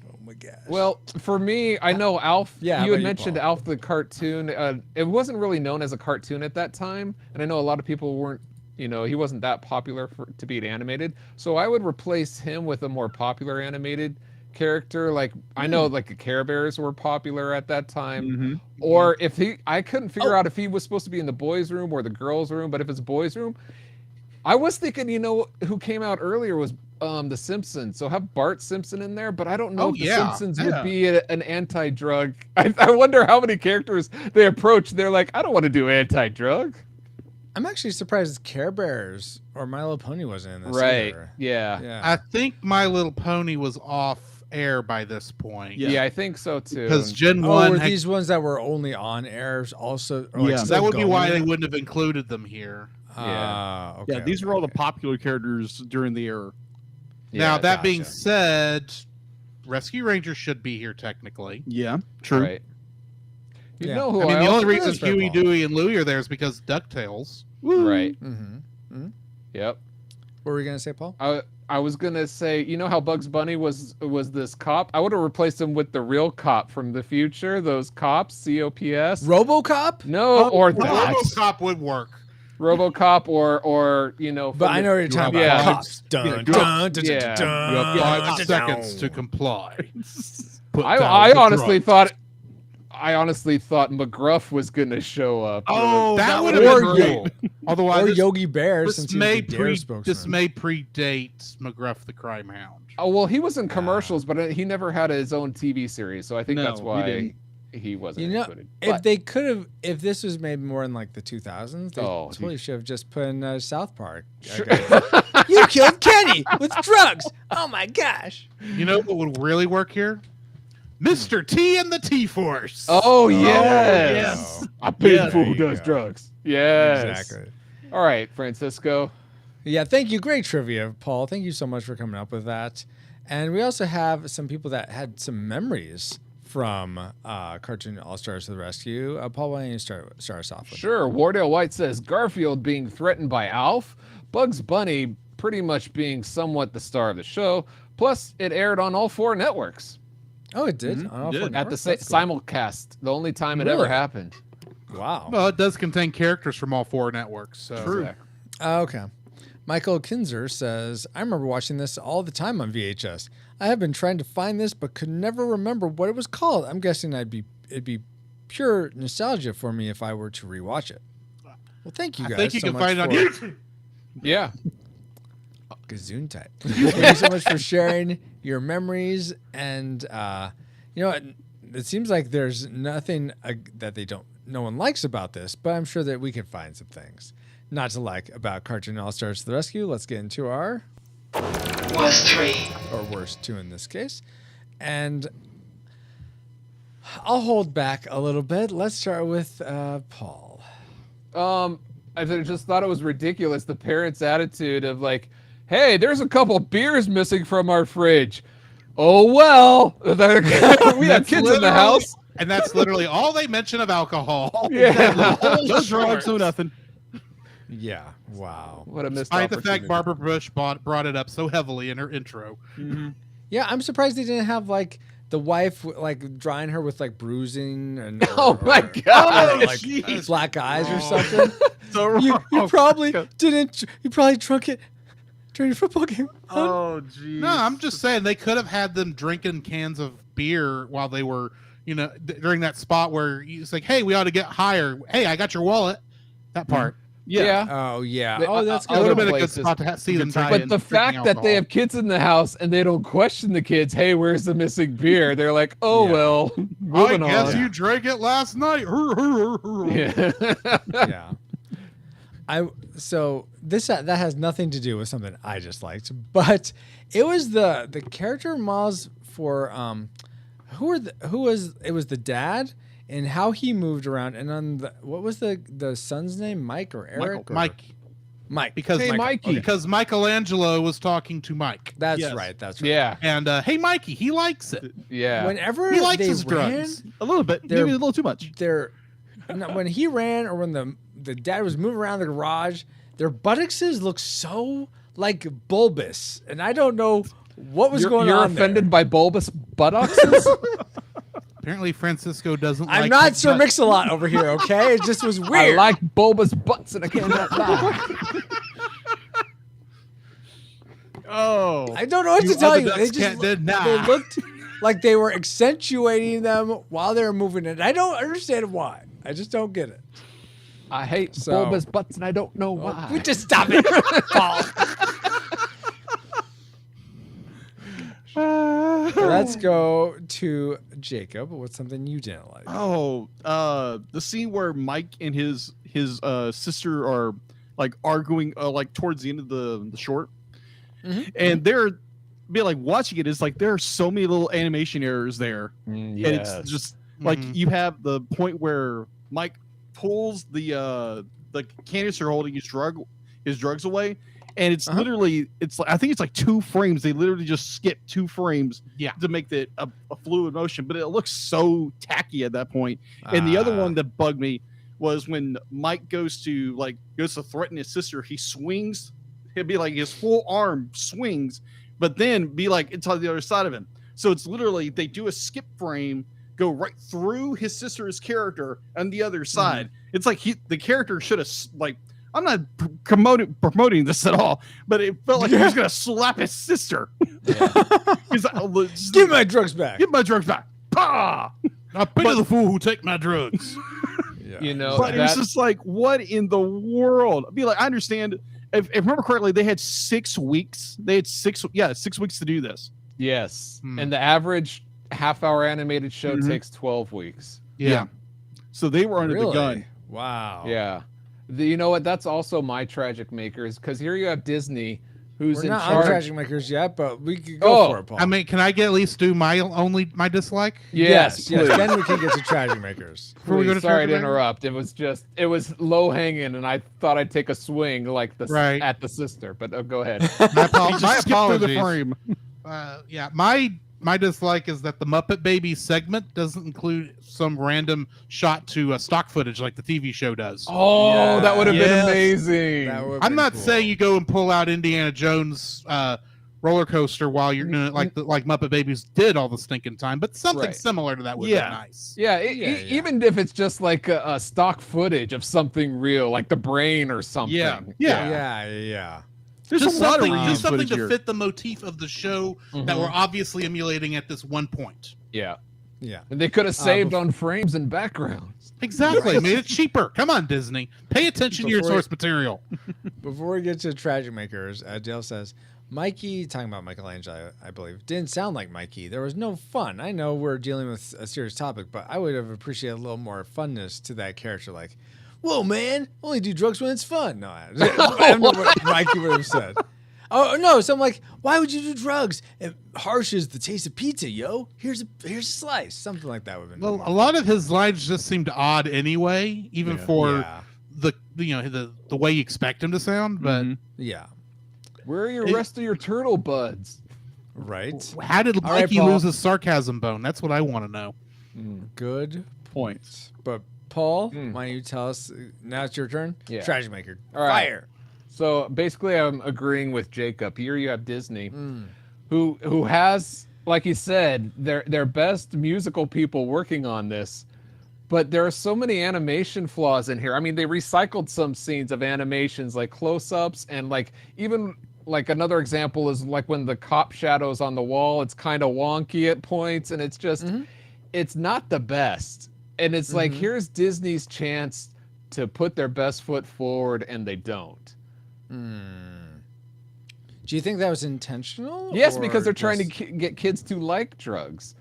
Oh my gosh. Well, for me, I know Alf. Yeah, how you about had you, mentioned Paul? Alf the cartoon. It wasn't really known as a cartoon at that time, and I know a lot of people weren't. He wasn't that popular to be animated. So I would replace him with a more popular animated character. Like I know, like the Care Bears were popular at that time. Or if I couldn't figure out if he was supposed to be in the boys' room or the girls' room. But if it's boys' room, I was thinking, who came out earlier was The Simpsons. So have Bart Simpson in there, but I don't know if The Simpsons would be an anti-drug. I wonder how many characters they approach. They're like, I don't want to do anti-drug. I'm actually surprised Care Bears or My Little Pony wasn't in this. Right. Either. Yeah. Yeah. I think My Little Pony was off air by this point. Yeah, I think so too. Because Gen Oh, 1 were had- these ones that were only on airs also? Or Yeah. that still would be why they going? wouldn't have included them here. Okay, Yeah, these were all the okay. popular characters during the era. Now, Yeah, that being gotcha. said, Rescue Rangers should be here technically. Yeah, true. Right. You Yeah. know who I mean, the also- only reason that's fair, Huey, Paul. Dewey, and Louie are there is because DuckTales. Right. Mm-hmm. Yep. What were you gonna say, Paul? I was gonna say, how Bugs Bunny was this cop? I would have replaced him with the real cop from the future. Those cops, COPS. RoboCop? No, or that. RoboCop would work. RoboCop or But I know what you're talking about. Yeah. Cops. Dun, dun, dun, Yeah. dun, You have 5 dun, seconds dun. to comply. I honestly thought McGruff was gonna show up. Oh, that that would would have Or been Yo- cool. Otherwise, Or this, Yogi Bear, since this he was may the Dare spokesman. this may predate McGruff the Crime Hound. Oh well, he was in commercials, but he never had his own TV series, so I think No, that's he why didn't. he wasn't You know, included. if But- they could have, if this was made more in like the 2000s, they Oh, totally should have just put in South Park. Sure. Okay. You killed Kenny with drugs. Oh my gosh. You know what would really work here? Mr. T and the T-Force. Oh yes. a big Yeah, fool there who you does go. drugs. Yes. Exactly. All right, Francisco. Yeah, thank you. Great trivia, Paul. Thank you so much for coming up with that. And we also have some people that had some memories from Cartoon All Stars to the Rescue. Paul, why don't you start us off with Sure. Wardale White says Garfield being threatened by Alf, Bugs Bunny pretty much being somewhat the star of the show. Plus, it aired on all 4 networks Oh, it did? On all Did. 4 at the networks? That's cool. simulcast. The only time it ever Really? happened. Wow. Well, it does contain characters from all 4 networks. So. True. Okay. Michael Kinzer says, I remember watching this all the time on VHS. I have been trying to find this, but could never remember what it was called. I'm guessing it'd be pure nostalgia for me if I were to rewatch it. Well, thank you guys. I think you so can much find it on for- YouTube. Yeah. Gazoon type. Thank you so much for sharing your memories. And it seems like there's nothing that no one likes about this, but I'm sure that we can find some things not to like about Cartoon All Stars to the Rescue. Let's get into our Worst 3. or worst 2 in this case. And I'll hold back a little bit. Let's start with Paul. I just thought it was ridiculous, the parents' attitude of like, hey, there's a couple beers missing from our fridge. Oh, well. We have kids in the house. And that's literally all they mention of alcohol. Yeah. No drugs, no nothing. Yeah. Wow. What a missed Despite the fact opportunity. Barbara Bush brought it up so heavily in her intro. Yeah, I'm surprised they didn't have like the wife like drying her with like bruising and Oh my God. like black eyes or something. So You wrong. probably didn't. You probably drunk it during a football game. Huh? Oh, geez. No, I'm just saying they could have had them drinking cans of beer while they were, during that spot where it's like, hey, we ought to get higher. Hey, I got your wallet. That part. Yeah. Oh yeah. They- Oh, that's That would other have been a good places. spot to see them But drinking. But the fact drinking that they alcohol. have kids in the house and they don't question the kids, hey, where's the missing beer? They're like, oh Yeah. well, I moving guess on. you drank it last night. Yeah. Yeah. So this that has nothing to do with something I just liked, but it was the character Maz for it was the dad and how he moved around, and on what was the son's name, Mike or Eric? Mike. Because Hey, Mikey. because Michelangelo was talking to Mike. That's Yes. right. That's right. Yeah. And hey, Mikey, he likes it. Yeah. Whenever He likes they his ran, drugs. A little bit, They're- maybe a little too much. when he ran or when the dad was moving around the garage, their buttocks looked so like bulbous, and I don't know what was going You're on. offended by bulbous buttocks? Apparently, Francisco doesn't. I'm like not his Sir butt. Mix-a-Lot over here, okay? It just was I weird. like bulbous butts and I cannot lie. Oh, I don't know what You to tell other you. They ducks just can't deny. they looked like they were accentuating them while they were moving it. I don't understand why. I just don't get it. I hate So- bulbous butts and I don't know why. We just stop it, Paul. Let's go to Jacob. What's something you didn't like? Oh, the scene where Mike and his sister are like arguing, like towards the end of the short, and they're be like watching it. It's like there are so many little animation errors there, and it's just like you have the point where Mike pulls the canister holding his drugs away. And it's literally, it's like, I think it's like 2 frames. They literally just skip 2 frames to make it a fluid motion, but it looks so tacky at that point. And the other one that bugged me was when Mike goes to threaten his sister. He swings, he'll be like his full arm swings, but then be like it's on the other side of him. So it's literally they do a skip frame, go right through his sister's character on the other side. It's like the character should have I'm not promoting this at all, but it felt like he was gonna slap his sister. He's like, Give my drugs back. Give my drugs back. Pah! I pity the fool who take my drugs. Yeah. You know, But it was just like, what in the world? I'd be like, I understand. If I remember correctly, they had 6 weeks. They had 6 weeks to do this. yes. And the average half-hour animated show takes 12 weeks. Yeah. So they were under Really? the gun. Wow. Yeah. You know what? That's also my tragic makers, because here you have Disney, who's We're in not on charge. Tragic Makers yet, but we could go for it, Paul. I mean, can I at least do my dislike? Yes, yes. please. Then we can get to Tragic Makers. Before we go to Sorry to Tragic Makers? interrupt. It was low hanging, and I thought I'd take a swing like at the sister. But go ahead. My Skip through the apologies. frame. Yeah, my dislike is that the Muppet Babies segment doesn't include some random shot to stock footage like the TV show does. Oh, that would have Yes. been amazing. That would've I'm been not cool. saying you go and pull out Indiana Jones roller coaster while you're doing it like Muppet Babies did all the stinking time, but something Right. similar to that would Yeah. be nice. Yeah, Yeah. even if it's just like a stock footage of something real, like the brain or something. Yeah. Yeah. There's Just a lot of something, reused just something footage to here. fit the motif of the show that Mhm. we're obviously emulating at this one point. Yeah. Yeah. And they could have saved on frames and backgrounds. Exactly, made it cheaper. Come on, Disney, pay attention to your Before- source material. Before we get to Tragic Makers, Dale says, Mikey, talking about Michelangelo, I believe, didn't sound like Mikey. There was no fun. I know we're dealing with a serious topic, but I would have appreciated a little more funness to that character. Like, whoa, man, only do drugs when it's fun. No, I don't know what Mikey would have said. Oh, no. So I'm like, why would you do drugs? It harshes the taste of pizza, yo. Here's a slice. Something like that would have been. Well, a lot of his lines just seemed odd anyway, even for Yeah. the way you expect him to sound. But Yeah. Where are your It- rest of your turtle buds? Right. how did All right, Mikey Paul. lose his sarcasm bone? That's what I want to know. Good Points. But Paul, why don't you tell us? Now it's your turn. Yeah. Tragic Maker. All right. Fire. So basically, I'm agreeing with Jacob. Here you have Disney, who has, like he said, their best musical people working on this, but there are so many animation flaws in here. I mean, they recycled some scenes of animations like close-ups and like even like another example is like when the cop shadows on the wall. It's kind of wonky at points, and it's just it's not the best. And it's like here's Disney's chance to put their best foot forward, and they don't. Do you think that was intentional? Yes, or because they're trying to just- get kids to like drugs.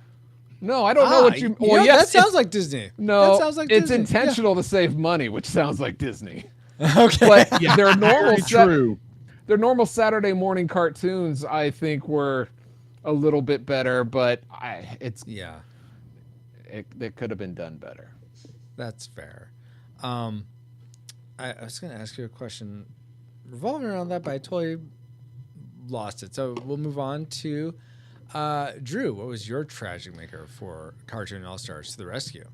No, I don't know what you. you Well, know, yes, that sounds like Disney. no, that sounds like it's Disney. intentional to save money, which sounds like Disney. Yeah. Okay. But their normal Very true. their normal Saturday morning cartoons, I think, were a little bit better, but yeah, it could have been done better. that's fair. I was going to ask you a question revolving around that, but I totally lost it. So we'll move on to Drew. What was your tragic maker for Cartoon All Stars to the Rescue?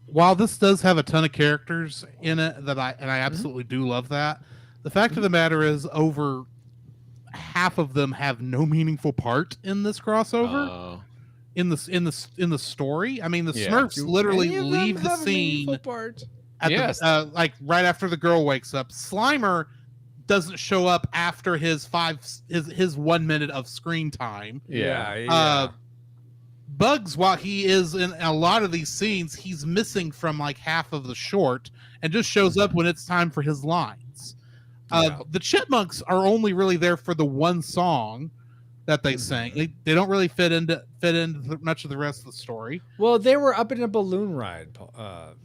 While this does have a ton of characters in it that I absolutely do love that, the fact of the matter is over half of them have no meaningful part in this crossover. In the story. I mean, the Smurfs literally Any of them leave the have a meaningful scene part? at Yes. like right after the girl wakes up. Slimer doesn't show up after his 1 minute of screen time. Yeah. Bugs, while he is in a lot of these scenes, he's missing from like half of the short and just shows up when it's time for his lines. The Chipmunks are only really there for the one song that they sang. They don't really fit into much of the rest of the story. Well, they were up in a balloon ride,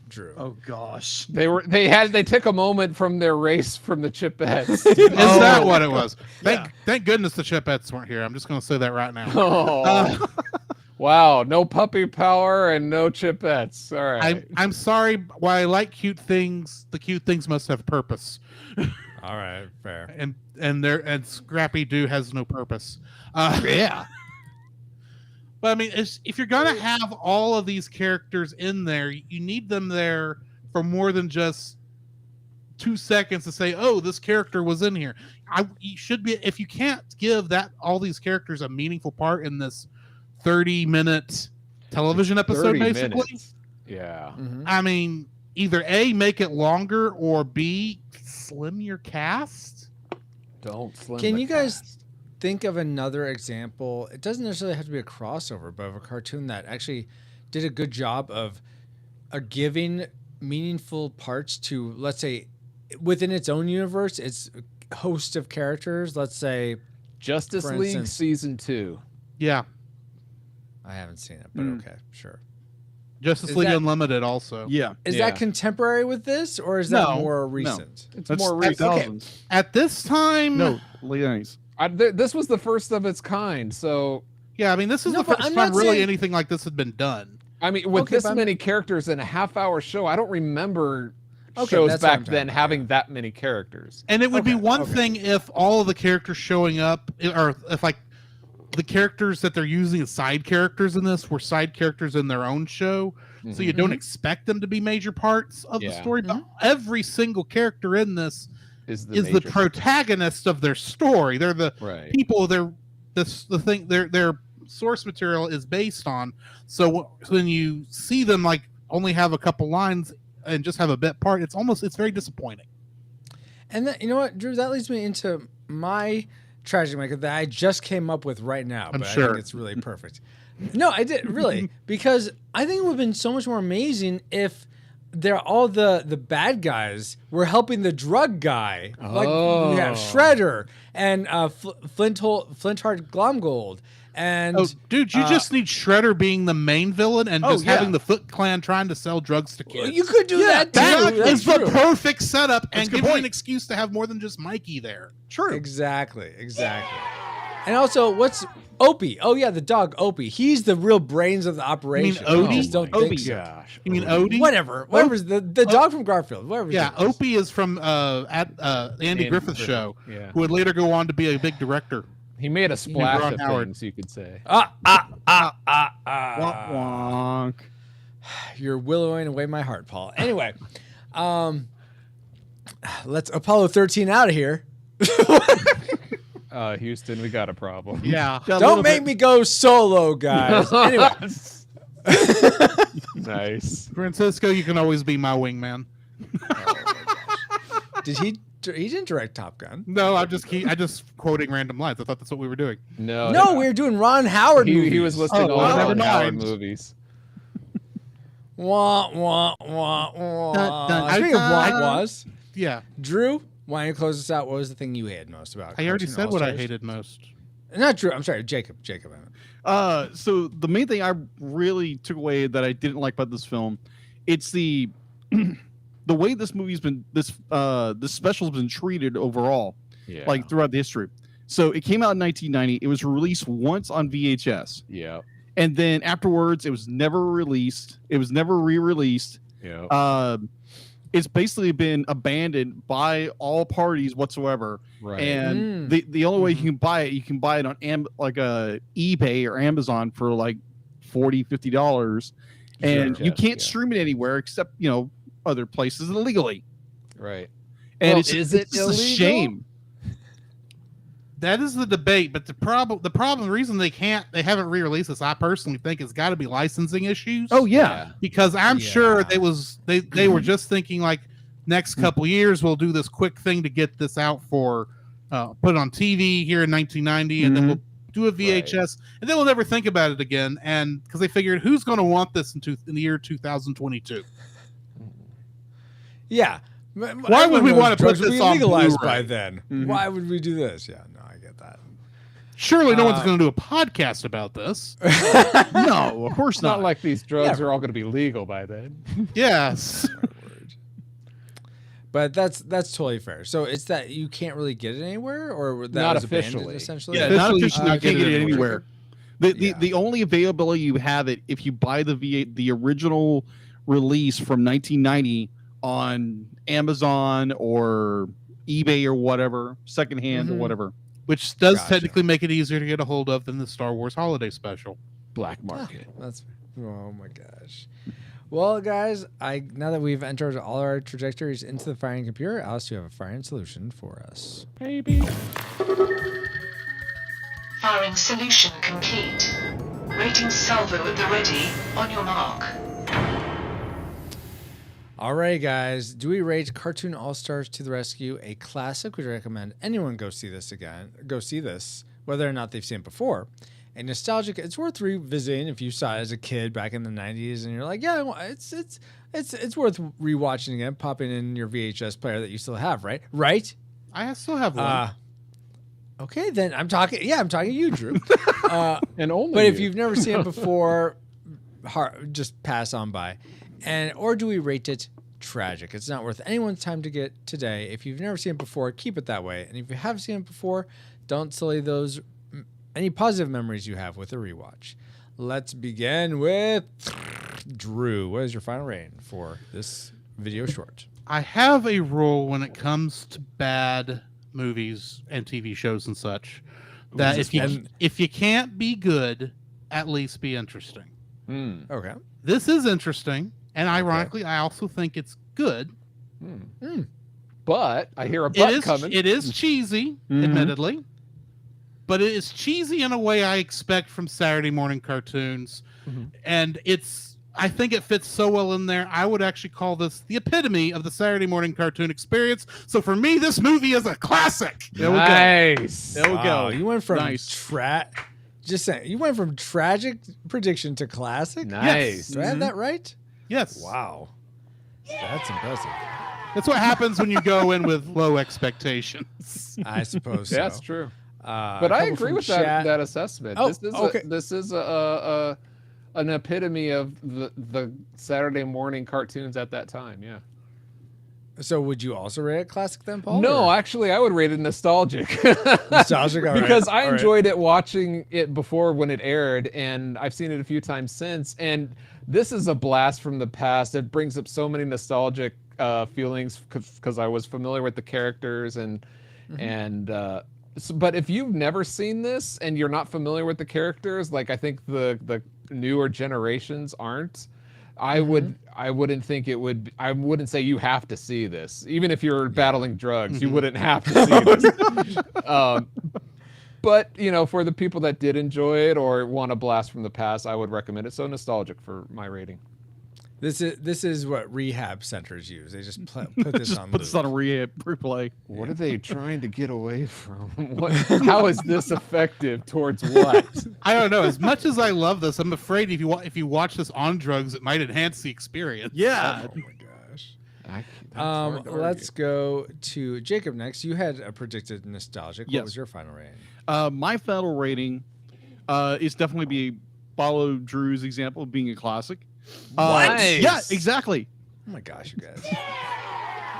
Drew. Oh gosh. They took a moment from their race from the Chipettes. Is that what it was? Thank goodness the Chipettes weren't here. I'm just going to say that right now. Oh. Wow, no puppy power and no Chipettes. All right. I'm sorry. While I like cute things, the cute things must have purpose. All right, fair. And Scrappy Doo has no purpose. Yeah. But I mean, if you're gonna have all of these characters in there, you need them there for more than just 2 seconds to say, "Oh, this character was in here." You should be. If you can't give all these characters a meaningful part in this 30-minute television episode, 30 basically. minutes. Yeah. I mean, either A, make it longer, or B, slim your cast. Don't slim. Can the you guys cast. think of another example? It doesn't necessarily have to be a crossover, but of a cartoon that actually did a good job of giving meaningful parts to, let's say, within its own universe, its host of characters. Let's say Justice for League instance- season 2? Yeah. I haven't seen it, but okay, sure. Justice Is League that- Unlimited also. Yeah. Is Yeah. that contemporary with this, or is that No, more no. recent? It's That's more recent. 2000s. At this time, No, late 90s. This was the first of its kind. So, yeah, I mean, this is No, the but first I'm time not really saying- anything like this had been done. I mean, with Okay, this but I'm- many characters in a half-hour show, I don't remember Okay, shows that's what I'm back talking then about, having yeah. that many characters. And it would be Okay, one okay. thing if all of the characters showing up, or if like the characters that they're using as side characters in this were side characters in their own show. So you don't expect them to be major parts of the Yeah. story. But every single character in this Is the is the major- protagonist of their story. They're the Right. people the thing their source material is based on. So when you see them like only have a couple lines and just have a bit part, it's very disappointing. And then, you know what, Drew? That leads me into my tragic maker that I just came up with right now. I'm But I sure. think it's really perfect. No, I did really, because I think it would have been so much more amazing if all the bad guys were helping the drug guy. Like we have Shredder and Flintheart Glomgold. And Oh, dude, you just need Shredder being the main villain and just yeah. having the Foot Clan trying to sell drugs to kids. you could do that too. That That's is the true. perfect setup That's a and good give you an point. excuse to have more than just Mikey there. True. Exactly. And also, what's Opie? Oh yeah, the dog Opie. He's the real brains of the operation. Odie? I just don't Opie. think so. Gosh. You mean Odie? Whatever's the dog from Garfield. Whatever. Yeah, Opie is from Andy Griffith show, Yeah. who would later go on to be a big director. He made a splash Ron of Howard. things, you could say. Wonk wonk. You're willowing away my heart, Paul. Anyway, let's Apollo 13 out of here. Houston, we got a problem. Yeah. Don't make me go solo, guys. Anyway, Nice. Francisco, you can always be my wingman. did he didn't direct Top Gun? No, I just quoting random lines. I thought that's what we were doing. No. No, we were doing Ron Howard movies. He was listing Oh, all well, the never Ron Howard mind. movies. Wah, wah, wah, wah. Dun, dun, Speaking of dun. was, Yeah, Drew, why don't you close this out? What was the thing you hated most about I already Cartoon said what I All-Stars? hated most. Not Drew. I'm sorry, Jacob. Jacob. I meant. So the main thing I really took away that I didn't like about this film, it's the the way this movie's been this special's been treated overall, Yeah. like throughout the history. So it came out in 1990. It was released once on VHS, Yeah. and then afterwards, it was never released. It was never re-released. Yeah. It's basically been abandoned by all parties whatsoever. Right. And the only way you can buy it on eBay or Amazon for like $40-$50, and you can't stream it anywhere except other places illegally. Right. And Well, it's it a illegal? shame. That is the debate, but the reason they haven't re-released this, I personally think, it's got to be licensing issues. Oh yeah. Because I'm sure they were just thinking like, next couple years we'll do this quick thing to get this out for put it on TV here in 1990, and then we'll do a VHS, and then we'll never think about it again. And because they figured, who's going to want this in the year 2022? Yeah. Why would we want to put this on legalized Blu-ray? by then? Why would we do this? Yeah, no, I get that. Surely no one's going to do a podcast about this. No, of course It's not not. like these drugs are all going to be legal by then. Yes. But that's totally fair. So it's that you can't really get it anywhere, or that Not was abandoned, officially. essentially. Yeah, not officially. You Okay. can't get it anywhere. Yeah. The only availability you have it if you buy the original release from 1990 on Amazon or eBay or whatever, secondhand or whatever. Which does Gotcha. technically make it easier to get a hold of than the Star Wars Holiday Special. Black market. That's oh my gosh. Well, guys, now that we've entered all our trajectories into the firing computer, Alice, you have a firing solution for us. Baby. Firing solution complete. Rating salvo at the ready. On your mark. All right, guys. Do we rate Cartoon All-Stars to the Rescue a classic? Would recommend anyone go see this again. Go see this, whether or not they've seen it before. A nostalgic, it's worth revisiting if you saw it as a kid back in the 90s and you're like, yeah, it's worth rewatching again, popping in your VHS player that you still have, right? Right? I still have one. Okay, then I'm talking to you, Drew. And only But if you. you've never seen it before, just pass on by. Or do we rate it tragic? It's not worth anyone's time to get today. If you've never seen it before, keep it that way. And if you have seen it before, don't sully any positive memories you have with a rewatch. Let's begin with Drew. What is your final rating for this video short? I have a rule when it comes to bad movies and TV shows and such, that if you can't be good, at least be interesting. Okay. This is interesting, and ironically, I also think it's good. But I hear a but coming. It is cheesy, admittedly, but it is cheesy in a way I expect from Saturday morning cartoons, and I think it fits so well in there. I would actually call this the epitome of the Saturday morning cartoon experience. So for me, this movie is a classic. There we go. Nice. There we Wow, go. you went from Nice. just saying, you went from tragic prediction to classic. Nice. Do I have that right? Yes. Wow, that's impressive. That's what happens when you go in with low expectations. I suppose so. That's true. But But I agree with that assessment. Oh, This is okay. this is an epitome of the Saturday morning cartoons at that time. Yeah. So would you also rate it classic then, Paul? No, or- actually, I would rate it nostalgic. Nostalgic, all right, because I all right. enjoyed it watching it before when it aired, and I've seen it a few times since. And this is a blast from the past. It brings up so many nostalgic feelings because I was familiar with the characters but if you've never seen this and you're not familiar with the characters, like I think the newer generations aren't, I wouldn't think it would. I wouldn't say you have to see this. Even if you're battling drugs, you wouldn't have to see this. But for the people that did enjoy it or want a blast from the past, I would recommend it. So nostalgic for my rating. This is what rehab centers use. They just put this Just on. put this on a replay. What are they trying to get away from? How is this effective towards what? I don't know. As much as I love this, I'm afraid if you watch this on drugs, it might enhance the experience. Yeah. Oh my gosh. Let's go to Jacob next. You had a predicted nostalgic. What Yes. was your final rating? My final rating is definitely be follow Drew's example of being a classic. Nice. Yeah, exactly. Oh my gosh, you guys.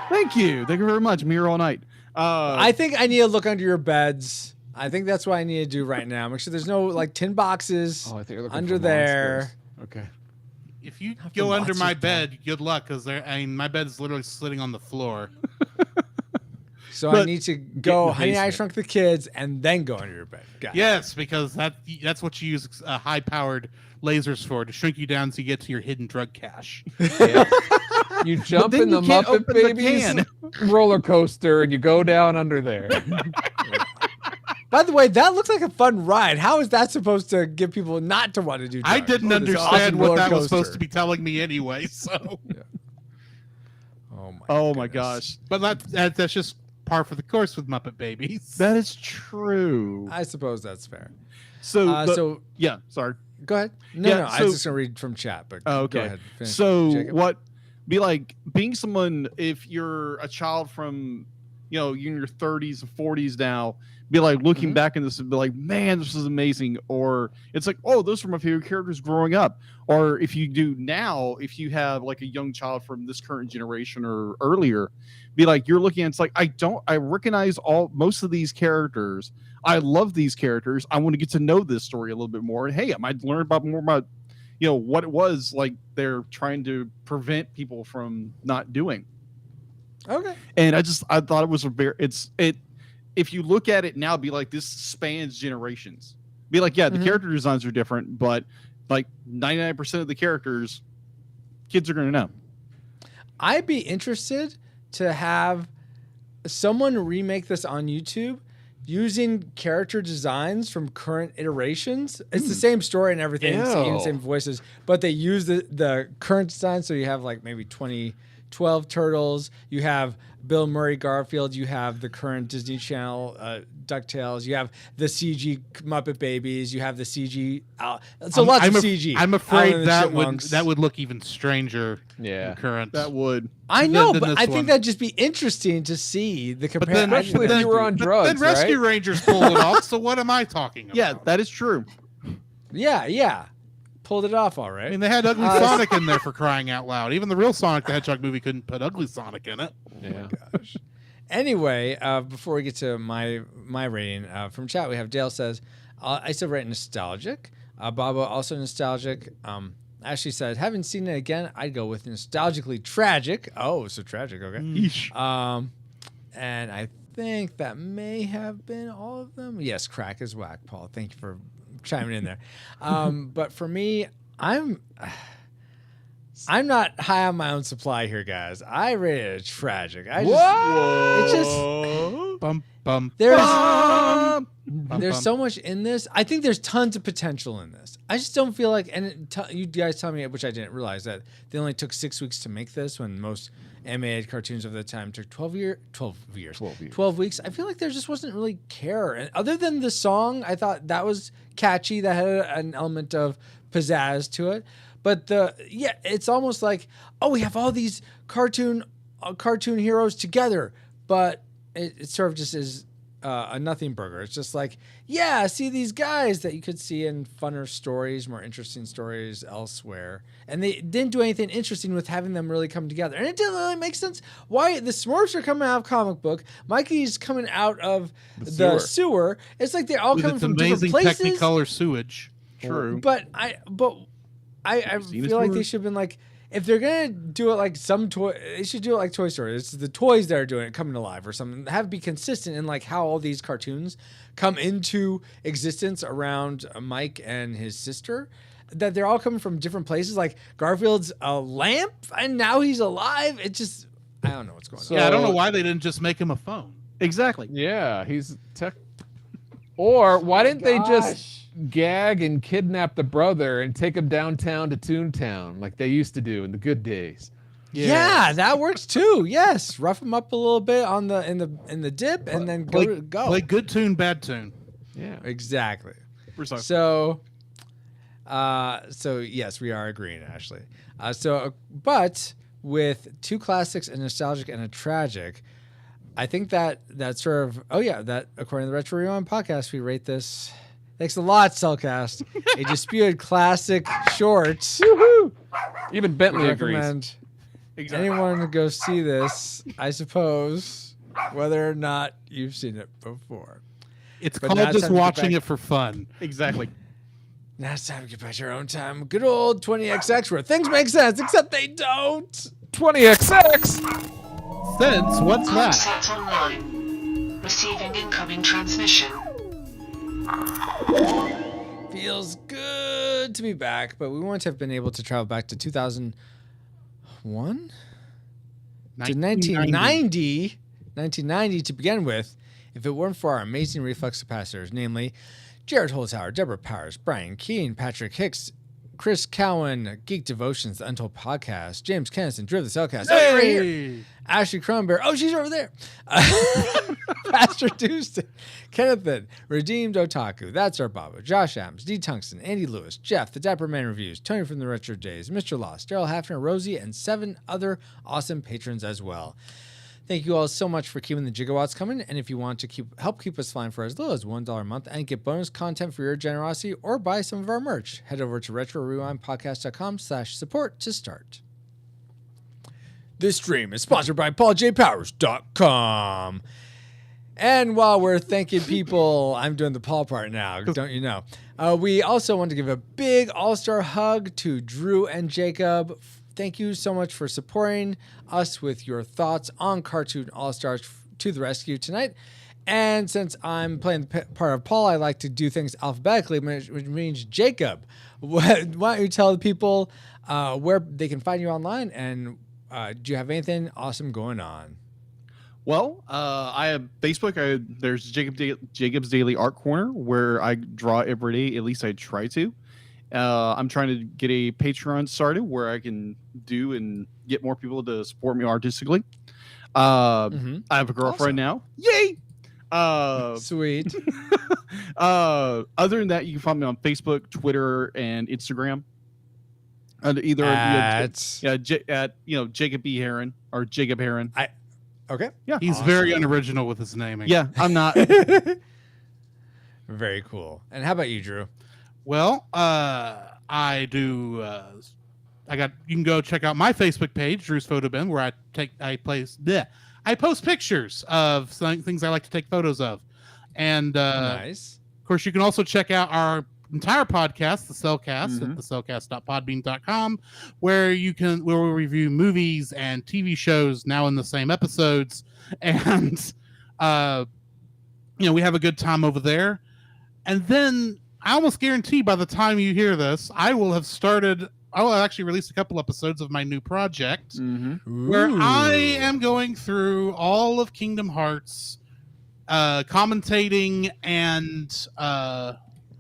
Thank you very much. I'm here all night. I think I need to look under your beds. I think that's what I need to do right now. Make sure there's no like tin boxes Oh, I think you're looking under for there. monsters. Okay. If you Have go to under watch my it, bed, good luck, because my bed is literally sitting on the floor. So I But need to get in go the Honey, I basement. Shrunk the Kids and then go under your bed. Got it. Yes, because that's what you use high-powered lasers for, to shrink you down so you get to your hidden drug cache. Yeah. You jump then in the you can't Muppet open the Babies can. roller coaster and you go down under there. By the way, that looks like a fun ride. How is that supposed to get people not to want to do drugs? I didn't This understand awesome what roller that was supposed coaster. to be telling me anyway. So, Oh my gosh. but that's just par for the course with Muppet Babies. That is true. I suppose that's fair. So, So yeah, sorry. go ahead. No, Yeah, no, I so- was just gonna read from chat, but Oh, go okay. ahead. Finish. So Jacob. what be like being someone, if you're a child from, you're in your 30s and 40s now, be like looking Mm-hmm. back in this and be like, man, this is amazing. Or it's like, oh, those were my favorite characters growing up. Or if you do now, if you have like a young child from this current generation or earlier, be like, you're looking at, it's like, I recognize most of these characters. I love these characters. I want to get to know this story a little bit more. And hey, I might learn more about, what it was like they're trying to prevent people from not doing. Okay. And I thought it was if you look at it now, be like, this spans generations. Be like, yeah, the character designs are different, but like 99% of the characters, kids are going to know. I'd be interested to have someone remake this on YouTube using character designs from current iterations. It's the same story and everything, even Ew. same voices, but they use the current design. So you have like maybe 2012 Turtles, you have Bill Murray Garfield, you have the current Disney Channel DuckTales, you have the CG Muppet Babies, you have the CG. So lots of CG. I'm Alvin afraid and the that Chipmunks. would look even stranger. Yeah. in current. That would. I know, than but this I think one. that'd just be interesting to see the But comparison. then, Especially if you were on drugs, then Rescue right? Rangers pulled it off. So what am I talking about? Yeah, that is true. Yeah. Pulled it off all right. I mean, they had Ugly Sonic in there for crying out loud. Even the real Sonic the Hedgehog movie couldn't put Ugly Sonic in it. Yeah. Anyway, before we get to my rating, from chat we have Dale says, I still rate nostalgic. Baba also nostalgic. Ashley said, haven't seen it again. I'd go with nostalgically tragic. Oh, so tragic. Okay. Yeesh. And I think that may have been all of them. Yes, crack is whack, Paul. Thank you for chiming in there. But for me, I'm not high on my own supply here, guys. I rated it tragic. It's just Bum bum. there's so much in this. I think there's tons of potential in this. I just don't feel like, and you guys tell me, which I didn't realize, that they only took 6 weeks to make this when most animated cartoons of the time took 12 weeks. I feel like there just wasn't really care. And other than the song, I thought that was catchy. That had an element of pizzazz to it. But it's almost like, oh, we have all these cartoon heroes together, but it sort of just is a nothing burger. It's just like, yeah, see these guys that you could see in funner stories, more interesting stories elsewhere. And they didn't do anything interesting with having them really come together. And it didn't really make sense why the Smurfs are coming out of comic book. Mikey's coming out of the sewer. It's like they're all With coming its from different amazing places. Technicolor sewage. True. But I feel like they should have been like, if they're gonna do it like they should do it like Toy Story. It's the toys that are doing it coming to life or something. Have it be consistent in like how all these cartoons come into existence around Mike and his sister. That they're all coming from different places. Like Garfield's a lamp and now he's alive. It just, I don't know what's going on. Yeah, I don't know why they didn't just make him a phone. Exactly. Yeah, he's tech. Or why didn't they just gag and kidnap the brother and take him downtown to Toontown like they used to do in the good days? Yeah, that works too. Yes, rough him up a little bit on the in the dip, and then go. Play good tune, bad tune. Yeah, exactly. Precisely. So yes, we are agreeing, Ashley. But with two classics, a nostalgic and a tragic, I think that sort of that according to the Retro Rewind podcast, we rate this. Thanks a lot, Cellcast. A disputed classic short. Woohoo! Even Bentley agrees. Recommend anyone go see this, I suppose, whether or not you've seen it before. It's But called now it's just time to get watching back- it for fun. Exactly. Now it's time to get back to our own time. Good old 20XX where things make sense, except they don't. 20XX. Sense, what's that? Contact online. Receiving incoming transmission. Feels good to be back, but we wouldn't have been able to travel back to 2001? To 1990 to begin with, if it weren't for our amazing reflex capacitors, namely Jared Holzhauer, Deborah Powers, Brian Keane, Patrick Hicks, Chris Cowan, Geek Devotions, The Untold Podcast, James Kennison, Driv the Cellcast, oh, right here. Ashley Cronenberg, oh, she's over there. Pastor Tuesday, Kennethan, Redeemed Otaku, That's Our Baba, Josh Adams, D. Tungsten, Andy Lewis, Jeff, The Dapper Man Reviews, Tony from the Retro Days, Mr. Lost, Daryl Hafner, Rosie, and 7 other awesome patrons as well. Thank you all so much for keeping the gigawatts coming. And if you want to help keep us flying for as little as $1 a month and get bonus content for your generosity or buy some of our merch, head over to retrorewindpodcast.com/support to start. This stream is sponsored by pauljpowers.com. And while we're thanking people, I'm doing the Paul part now, don't you know? We also want to give a big all-star hug to Drew and Jacob. Thank you so much for supporting us with your thoughts on Cartoon All-Stars to the rescue tonight. And since I'm playing the part of Paul, I like to do things alphabetically, which means Jacob. Why don't you tell the people where they can find you online, and do you have anything awesome going on? Well, I have Facebook. There's Jacob's Daily Art Corner, where I draw every day. At least I try to. I'm trying to get a Patreon started where I can do and get more people to support me artistically. I have a girlfriend now. Yay! Sweet. Other than that, you can find me on Facebook, Twitter, and Instagram. Either at Jacob B. Heron or Jacob Heron. Okay. Yeah. He's very unoriginal with his naming. Yeah, I'm not. Very cool. And how about you, Drew? Well, I do. You can go check out my Facebook page, Drew's Photo Bin, where I post pictures of things I like to take photos of, and nice. Of course, you can also check out our entire podcast, the Cellcast, at thecellcast.podbean.com, where we review movies and TV shows now in the same episodes, and we have a good time over there, and then. I almost guarantee by the time you hear this, I will actually release a couple episodes of my new project where I am going through all of Kingdom Hearts, commentating and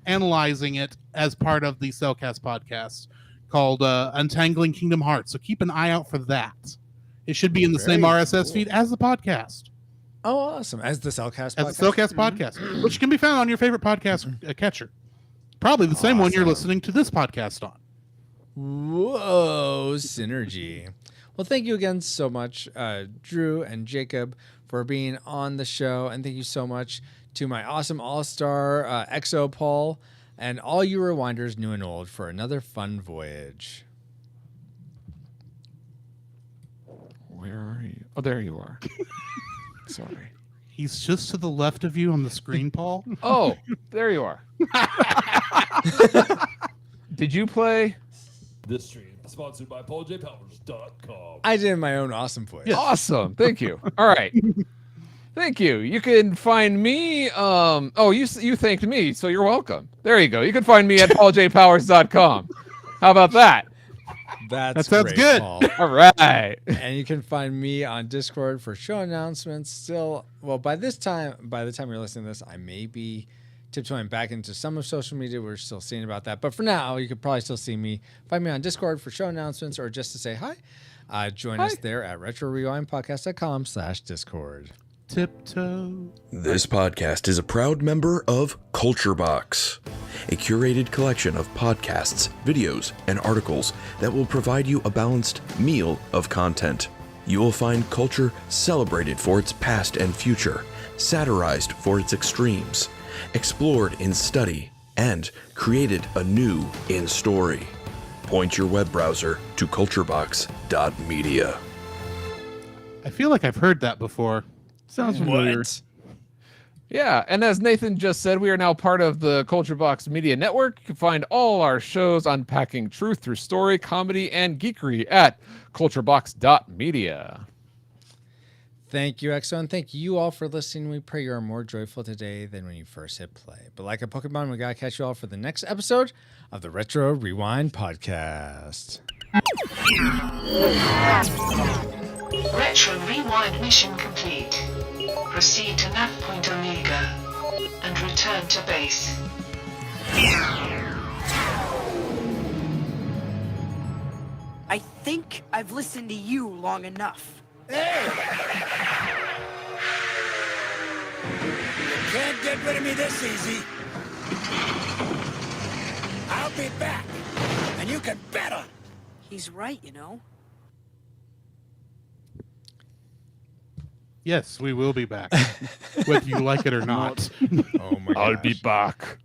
analyzing it as part of the Cellcast podcast called Untangling Kingdom Hearts. So keep an eye out for that. It should be in the same RSS feed as the podcast. Oh, awesome. As the Cellcast podcast? As the Cellcast podcast, which can be found on your favorite podcast catcher. Probably the same one you're listening to this podcast on. Whoa, synergy. Well, thank you again so much, Drew and Jacob, for being on the show. And thank you so much to my awesome all-star Exo Paul and all you rewinders, new and old, for another fun voyage. Where are you? Oh, there you are. Sorry. He's just to the left of you on the screen, Paul. Oh, there you are. Did you play? This stream is sponsored by pauljpowers.com. I did my own awesome voice. Yes. Awesome. Thank you. All right. Thank you. You can find me. You thanked me, so you're welcome. There you go. You can find me at pauljpowers.com. How about that? That sounds great, good. Paul. All right. And you can find me on Discord for show announcements. By the time you're listening to this, I may be tiptoeing back into some of social media. We're still seeing about that. But for now, you could probably still see me. Find me on Discord for show announcements or just to say hi. Join us there at retrorewindpodcast.com/Discord. Tiptoe. This podcast is a proud member of Culture Box, a curated collection of podcasts, videos, and articles that will provide you a balanced meal of content. You will find culture celebrated for its past and future, satirized for its extremes, explored in study, and created anew in story. Point your web browser to culturebox.media. I feel like I've heard that before. Sounds familiar. What? Yeah, and as Nathan just said, we are now part of the Culture Box Media Network. You can find all our shows unpacking truth through story, comedy, and geekery at culturebox.media. Thank you, EXO, and thank you all for listening. We pray you are more joyful today than when you first hit play. But like a Pokemon, we gotta catch you all for the next episode of the Retro Rewind Podcast. Retro Rewind mission complete. Proceed to nav point Omega and return to base. I think I've listened to you long enough. Can't get rid of me this easy. I'll be back, and you can bet on it. He's right, you know. Yes, we will be back, whether you like it or not. Oh my gosh. I'll be back.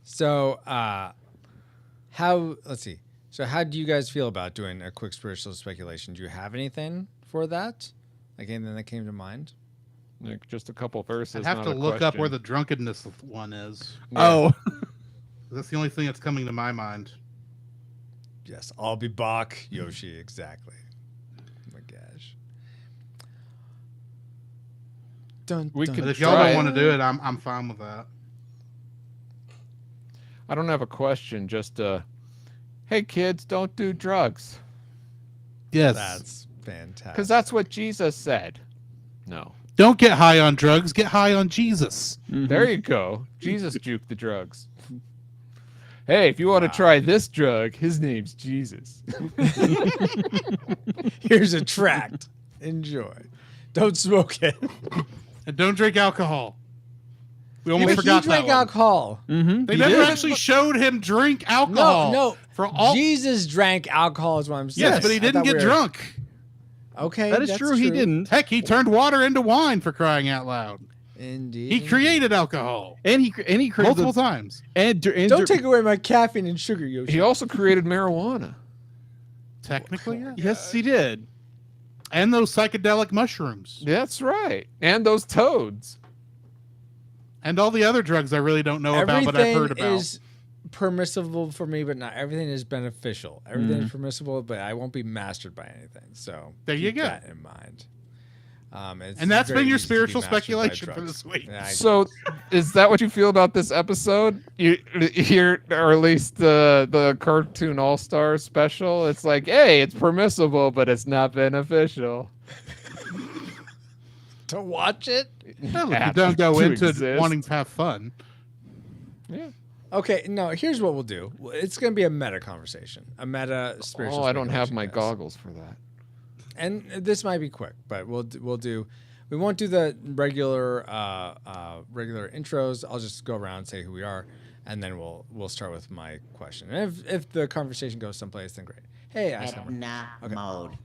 So, let's see. So how do you guys feel about doing a quick spiritual speculation? Do you have anything for that? Like anything that came to mind? Like just a couple verses. I'd have not to a look up question. where the drunkenness one is. Oh, That's the only thing that's coming to my mind. Yes, I'll be back, Yoshi, exactly. Oh my gosh. Dun, We dun, could But if try y'all don't it. want to do it, I'm fine with that. I don't have a question. Just hey kids, don't do drugs Yes. That's fantastic. because that's what Jesus said. No. Don't get high on drugs. Get high on Jesus. There you go. Jesus juked the drugs. Hey, if you want to try this drug, his name's Jesus. Here's a tract. Enjoy. Don't smoke it. And don't drink alcohol. We Yeah, almost but forgot he drank that one. alcohol. They never actually showed him drink alcohol. No. For all... Jesus drank alcohol is what I'm saying. Yes, but he I didn't thought get we were- drunk. Okay, that is that's true. He didn't. Heck, he turned water into wine, for crying out loud. Indeed. He created alcohol And he created multiple times. Don't take away my caffeine and sugar, Yoshi. He also created marijuana. Technically, yeah. Yes, he did. And those psychedelic mushrooms. That's right. And those toads. And all the other drugs I really don't know about, but I've heard about. Is permissible for me, but not everything is beneficial. Everything is permissible, but I won't be mastered by anything. So There you keep go. that in mind. And that's been your spiritual speculation for this week. So, is that what you feel about this episode? You here, or at least the cartoon All Stars special? It's like, hey, it's permissible, but it's not beneficial. to watch it. Well, if you don't go To into exist. wanting to have fun. Yeah. Okay, no. Here's what we'll do. It's going to be a meta conversation, a meta spiritual. Oh, I don't have speculation, my guys. goggles for that. And this might be quick, but we'll do. We won't do the regular intros. I'll just go around and say who we are, and then we'll start with my question. And if the conversation goes someplace, then great. Hey, Mode.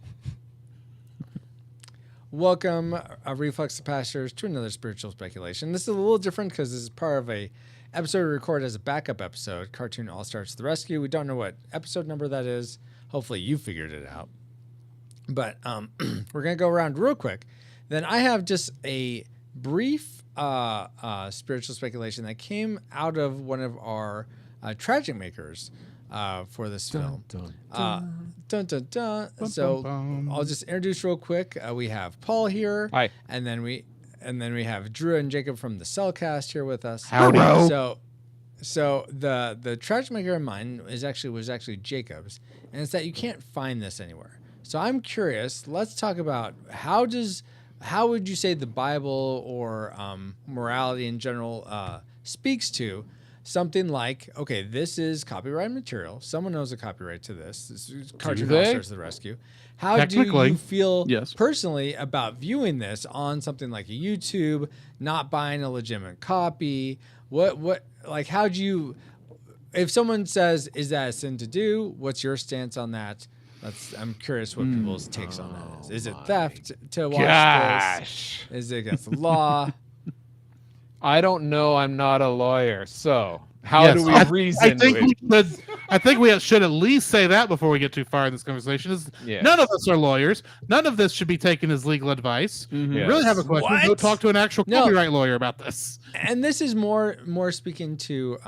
Welcome, Reflex Pastors, to another spiritual speculation. This is a little different because this is part of a episode we record as a backup episode. Cartoon All Stars to the Rescue. We don't know what episode number that is. Hopefully, you figured it out. But we're going to go around real quick. Then I have just a brief spiritual speculation that came out of one of our tragic makers for this film. Dun, Dun, dun, dun. Bum, So bum, bum. I'll just introduce real quick. We have Paul here. Hi. And then we have Drew and Jacob from the Cellcast here with us. Howdy. So the tragic maker in mine was actually Jacob's, and it's that you can't find this anywhere. So I'm curious. Let's talk about how would you say the Bible or morality in general speaks to something like, okay, this is copyright material. Someone knows the copyright to this. This is Cartoon they? All-Stars to the rescue. How do Technically, you feel yes. personally about viewing this on something like a YouTube, not buying a legitimate copy? What like how do you, if someone says, is that a sin to do? What's your stance on that? I'm curious what people's takes on that is. Is it theft to watch this? Is it against the law? I don't know. I'm not a lawyer, so how do we reason? I think we should at least say that before we get too far in this conversation. None of us are lawyers. None of this should be taken as legal advice. Mm-hmm. You really have a question? Go talk to an actual copyright lawyer about this. And this is more speaking to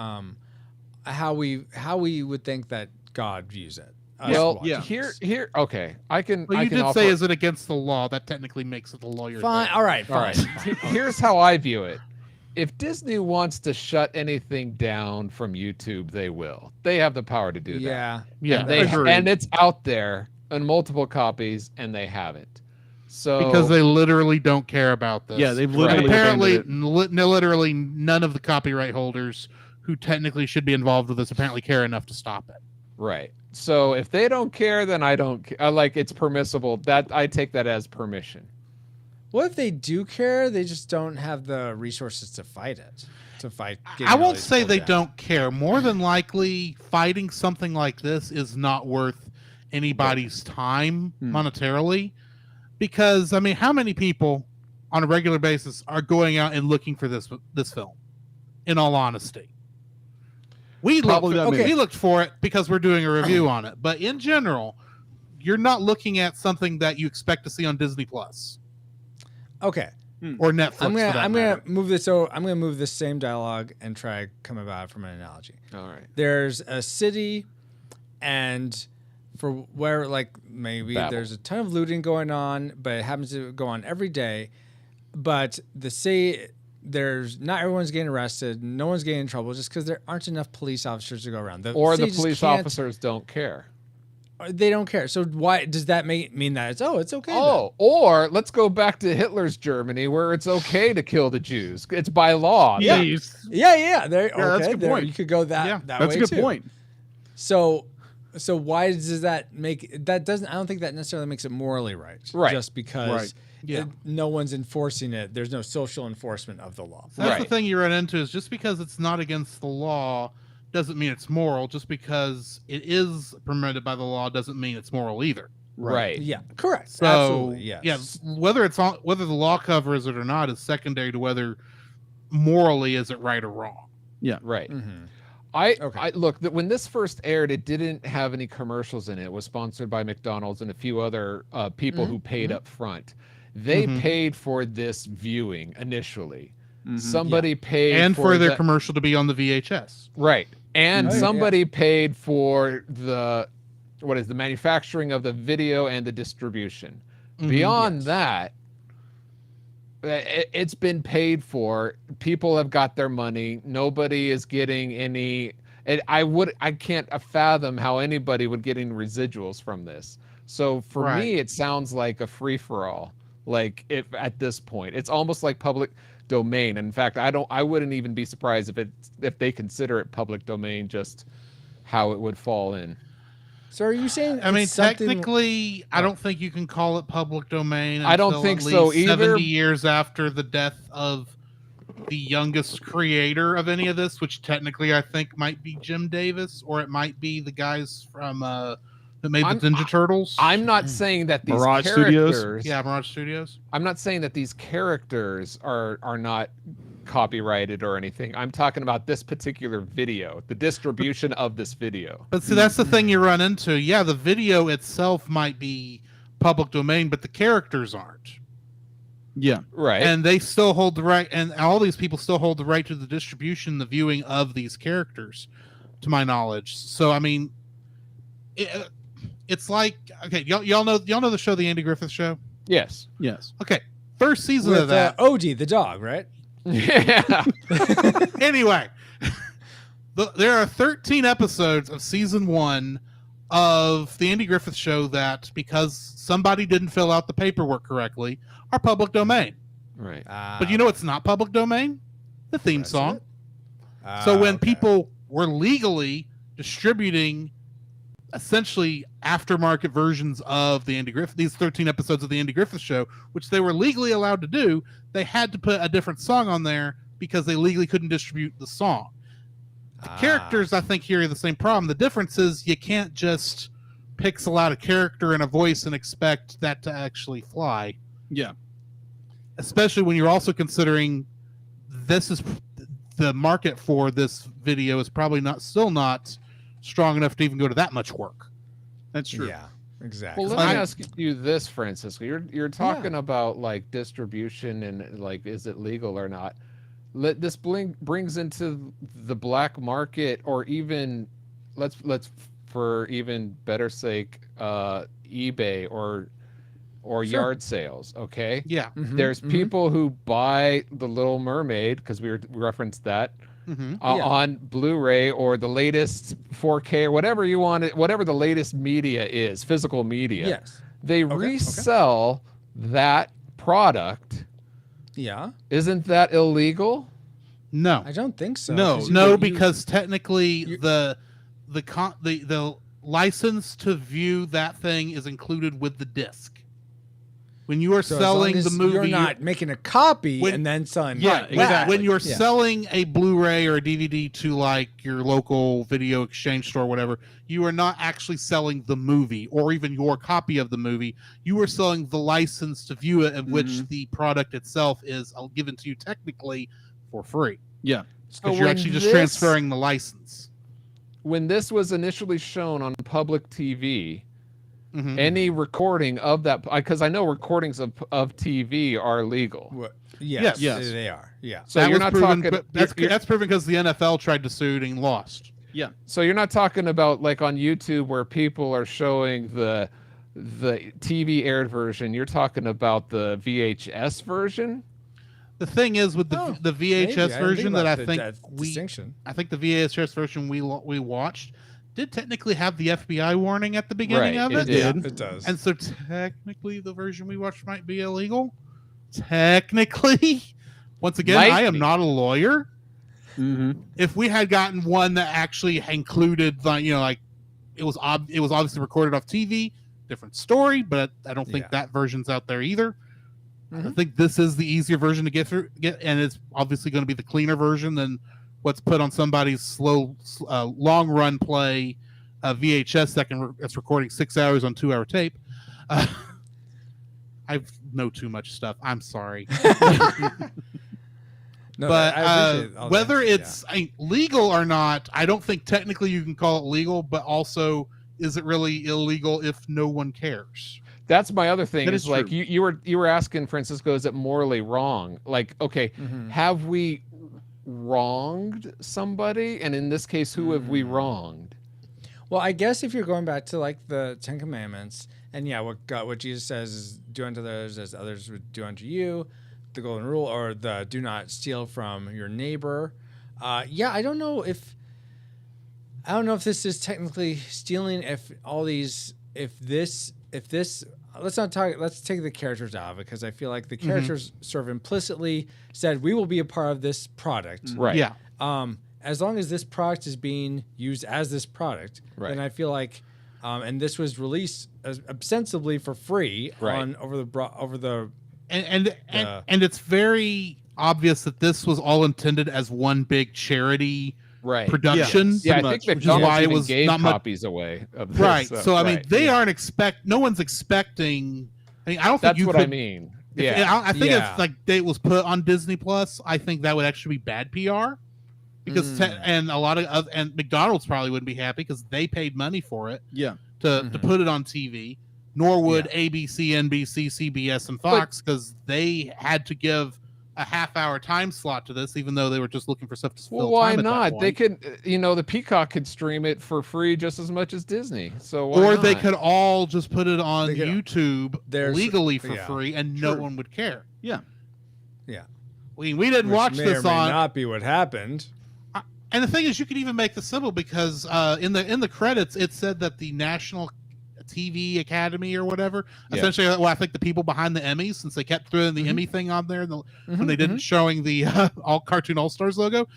how we would think that God views it. Well, here. Okay, I can. Well, I you can did offer, say, is it against the law? That technically makes it a lawyer. Fine. Thing. All right. Here's how I view it. If Disney wants to shut anything down from YouTube, they will. They have the power to do that. Yeah. And it's out there in multiple copies, and they haven't. So because they literally don't care about this. Yeah, they've literally apparently literally none of the copyright holders who technically should be involved with this apparently care enough to stop it. Right. So if they don't care, then I don't care. Like, it's permissible. That I take that as permission. What if they do care? They just don't have the resources to fight it. I won't say they don't care. More than likely, fighting something like this is not worth anybody's time monetarily. Because, I mean, how many people on a regular basis are going out and looking for this film? In all honesty. We looked for it because we're doing a review on it. But in general, you're not looking at something that you expect to see on Disney Plus. Okay. Or Netflix. I'm gonna move this. So I'm gonna move this same dialogue and try to come about it from an analogy. All right. There's a city, and for where maybe there's a ton of looting going on, but it happens to go on every day. But the city, not everyone's getting arrested, no one's getting in trouble just because there aren't enough police officers to go around. The police officers don't care. They don't care. So why does that mean that it's okay? Oh, or let's go back to Hitler's Germany, where it's okay to kill the Jews. It's by law. Yeah. That's a good point. You could go that way that's a good point. So why does that make that doesn't? I don't think that necessarily makes it morally right. Right. Just because no one's enforcing it. There's no social enforcement of the law. That's the thing you run into is just because it's not against the law doesn't mean it's moral. Just because it is permitted by the law doesn't mean it's moral either. Right. Yeah. Correct. So, absolutely. Yes. Yeah. Whether the law covers it or not is secondary to whether morally is it right or wrong. Yeah. Right. Mm-hmm. I look, when this first aired, it didn't have any commercials in it. It was sponsored by McDonald's and a few other people who paid up front. They paid for this viewing initially. Somebody paid and for their commercial to be on the VHS. Right. And somebody paid for the manufacturing of the video and the distribution. Beyond that, it's been paid for. People have got their money. Nobody is getting any. I can't fathom how anybody would get any residuals from this. So for me, it sounds like a free for all. Like at this point, it's almost like public domain. In fact, I wouldn't even be surprised if they consider it public domain, just how it would fall in. So are you saying? I mean, technically, I don't think you can call it public domain. I don't think so either. 70 years after the death of the youngest creator of any of this, which technically I think might be Jim Davis, or it might be the guys from that made the Ninja Turtles. I'm not saying that these Mirage characters. Studios. Yeah, Mirage Studios. I'm not saying that these characters are not copyrighted or anything. I'm talking about this particular video, the distribution of this video. But see, that's the thing you run into. Yeah, the video itself might be public domain, but the characters aren't. Yeah. Right. And they still hold the right, and all these people still hold the right to the distribution, the viewing of these characters, to my knowledge. So, I mean, it's like, okay, y'all know the show, The Andy Griffith Show? Yes. Okay. First season with of that. Odie, the dog, right? Yeah. Anyway, there are 13 episodes of season 1 of The Andy Griffith Show that, because somebody didn't fill out the paperwork correctly, are public domain. Right. But you know what's not public domain? The theme song. So when people were legally distributing essentially aftermarket versions of the Andy Griffith, these 13 episodes of the Andy Griffith Show, which they were legally allowed to do, they had to put a different song on there because they legally couldn't distribute the song. The characters, I think, here are the same problem. The difference is you can't just pixel out a character and a voice and expect that to actually fly. Yeah. Especially when you're also considering this is the market for this video is probably still not strong enough to even go to that much work. That's true. Yeah, exactly. Well, let me ask you this, Francisco. You're talking about like distribution and like, is it legal or not? This brings into the black market, or even let's for even better sake, eBay or yard sales. Okay. Yeah. There's people who buy The Little Mermaid, because we referenced that. On Blu-ray or the latest 4K or whatever you want it, whatever the latest media is, physical media. Yes. They resell that product. Yeah. Isn't that illegal? No. I don't think so. No, because technically the license to view that thing is included with the disc. When you are selling the movie, you're not making a copy and then selling. Yeah, exactly. When you're selling a Blu-ray or a DVD to like your local video exchange store or whatever, you are not actually selling the movie or even your copy of the movie. You are selling the license to view it, in which the product itself is given to you technically for free. Yeah, because you're actually just transferring the license. When this was initially shown on public TV. Any recording of that, because I know recordings of TV are legal. Yes, they are. Yeah. So that you're not proven, talking. That's proven because the NFL tried to sue and lost. Yeah. So you're not talking about like on YouTube where people are showing the TV aired version. You're talking about the VHS version. The thing is with the VHS version that I think the VHS version we watched did technically have the FBI warning at the beginning of it. It does. And so technically the version we watched might be illegal. Technically. Once again, I am not a lawyer. If we had gotten one that actually included like it was obviously recorded off TV, different story, but I don't think that version's out there either. I think this is the easier version to get, and it's obviously going to be the cleaner version than what's put on somebody's slow, long run play VHS that's recording 6 hours on 2 hour tape. I know too much stuff. I'm sorry. No, but whether it's legal or not, I don't think technically you can call it legal, but also, is it really illegal if no one cares? That's my other thing. Is like you were asking, Francisco, is it morally wrong? Like, okay, have we wronged somebody? And in this case, who have we wronged? Well, I guess if you're going back to like the Ten Commandments, and what Jesus says is do unto others as others would do unto you, the golden rule, or the do not steal from your neighbor. I don't know if this is technically stealing. Let's take the characters out of it, because I feel like the characters sort of implicitly said we will be a part of this product. Right. Yeah. As long as this product is being used as this product, then I feel like, and this was released ostensibly for free and it's very obvious that this was all intended as one big charity production. Yeah, I think which is why it was gave not copies away of this. Right. So I mean, they aren't no one's expecting. I mean, I don't think that's what I mean. I think if like it was put on Disney Plus, I think that would actually be bad PR. Because and a lot of and McDonald's probably wouldn't be happy because they paid money for it. Yeah. To put it on TV. Nor would ABC, NBC, CBS, and Fox, because they had to give a half-hour time slot to this, even though they were just looking for stuff to fill why time not? They could, the Peacock could stream it for free just as much as Disney. So why or not? they could all just put it on YouTube legally for free, and no one would care. Yeah. Yeah. We didn't watch may this or may on. not be what happened. And the thing is, you could even make this simple because in the credits it said that the National TV Academy or whatever, essentially, I think the people behind the Emmys, since they kept throwing the Emmy thing on there when they didn't showing the all Cartoon All Stars logo,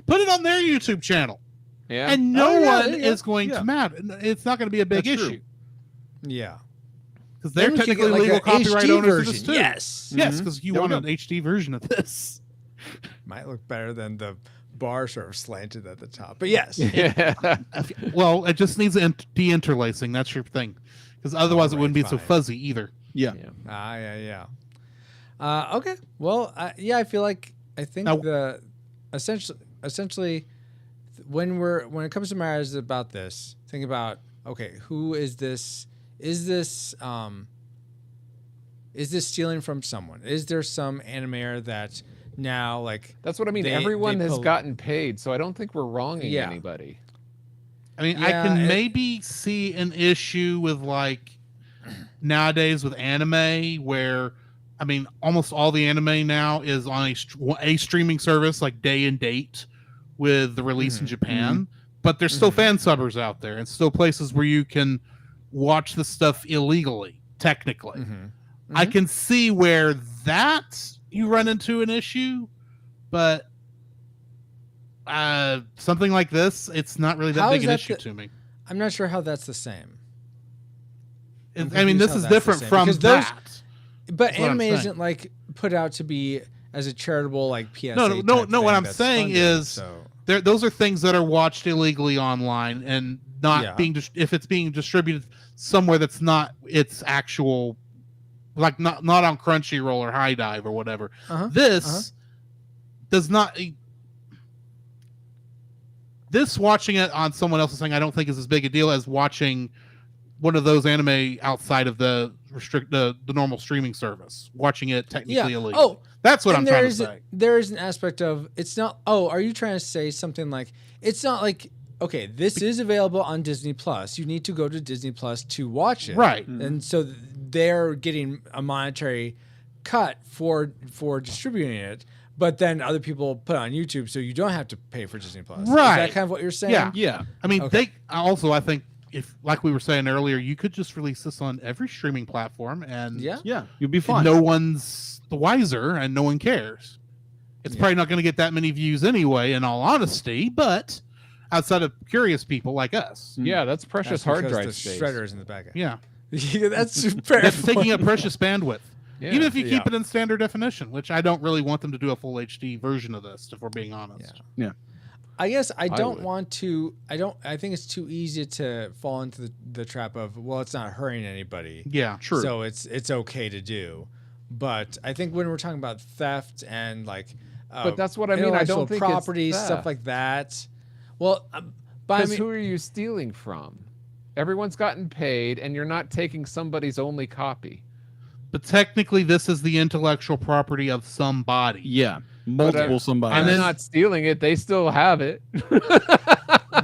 Put it on their YouTube channel. Yeah. And no one is going to matter. It's not going to be a big That's issue. true. Yeah. Because they're Then we could technically get, like, legal a copyright HD owners of version. this too. Yes. Yes, because you There we want go. an HD version of this. Might look better than the bar sort of slanted at the top. But yes. Yeah. Well, it just needs de-interlacing. That's your thing. Because otherwise it wouldn't be so fine. fuzzy either. Yeah. Yeah. Okay. Well, yeah, I feel like I think Now- essentially when it comes to matters about this, think about, okay, who is this? Is this stealing from someone? Is there some animator that now, like, That's what I mean. they Everyone has pull- gotten paid, so I don't think we're wronging Yeah. anybody. I mean, Yeah, I can maybe see an issue with like nowadays with anime where, I mean, almost all the anime now is on a streaming service like day and date with the release in Japan, but there's still fan subbers out there and still places where you can watch the stuff illegally, technically. I can see where that you run into an issue, but something like this, it's not really that How big is an that issue the- to me. I'm not sure how that's the same. I'm I mean, confused this how is that's the different same, from because those- that. But That's what I'm anime saying. isn't like put out to be as a charitable like PSA. No. type What thing I'm that's saying funded, is, so. those are things that are watched illegally online and not Yeah. being if it's being distributed somewhere that's not its actual, like not on Crunchyroll or High Dive or whatever. This does not. This watching it on someone else's thing, I don't think is as big a deal as watching one of those anime outside of the normal streaming service. Watching it technically illegal. Oh, that's what I'm and trying to there's- say. There is an aspect of it's not. Oh, are you trying to say something like it's not like, okay, this is available on Disney Plus. You need to go to Disney Plus to watch it, Right. And so they're getting a monetary cut for distributing it. But then other people put it on YouTube, so you don't have to pay for Disney Plus. Right. Is that kind of what you're saying? Yeah. I mean, Okay. I think if, like we were saying earlier, you could just release this on every streaming platform, and Yeah, you'd be fine. no one's the wiser, and no one cares. It's probably not going to get that many views anyway, in all honesty. But outside of curious people like us, Yeah, that's precious That's hard because drive the space. shredder's in the back. yeah, Yeah, that's fair. that's taking up precious bandwidth. Yeah. Even if you keep Yeah. it in standard definition, which I don't really want them to do a full HD version of this, if we're being honest. I guess I don't would. want to. I think it's too easy to fall into the trap of, well, it's not hurting anybody. Yeah, True. So it's okay to do. But I think when we're talking about theft and like, But that's what I mean. I intellectual don't think it's property stuff theft. like that. Well, but I Because mean, who are you stealing from? Everyone's gotten paid, and you're not taking somebody's only copy. But technically, this is the intellectual property of somebody. Yeah, multiple somebody. And And they're then- not stealing it; they still have it.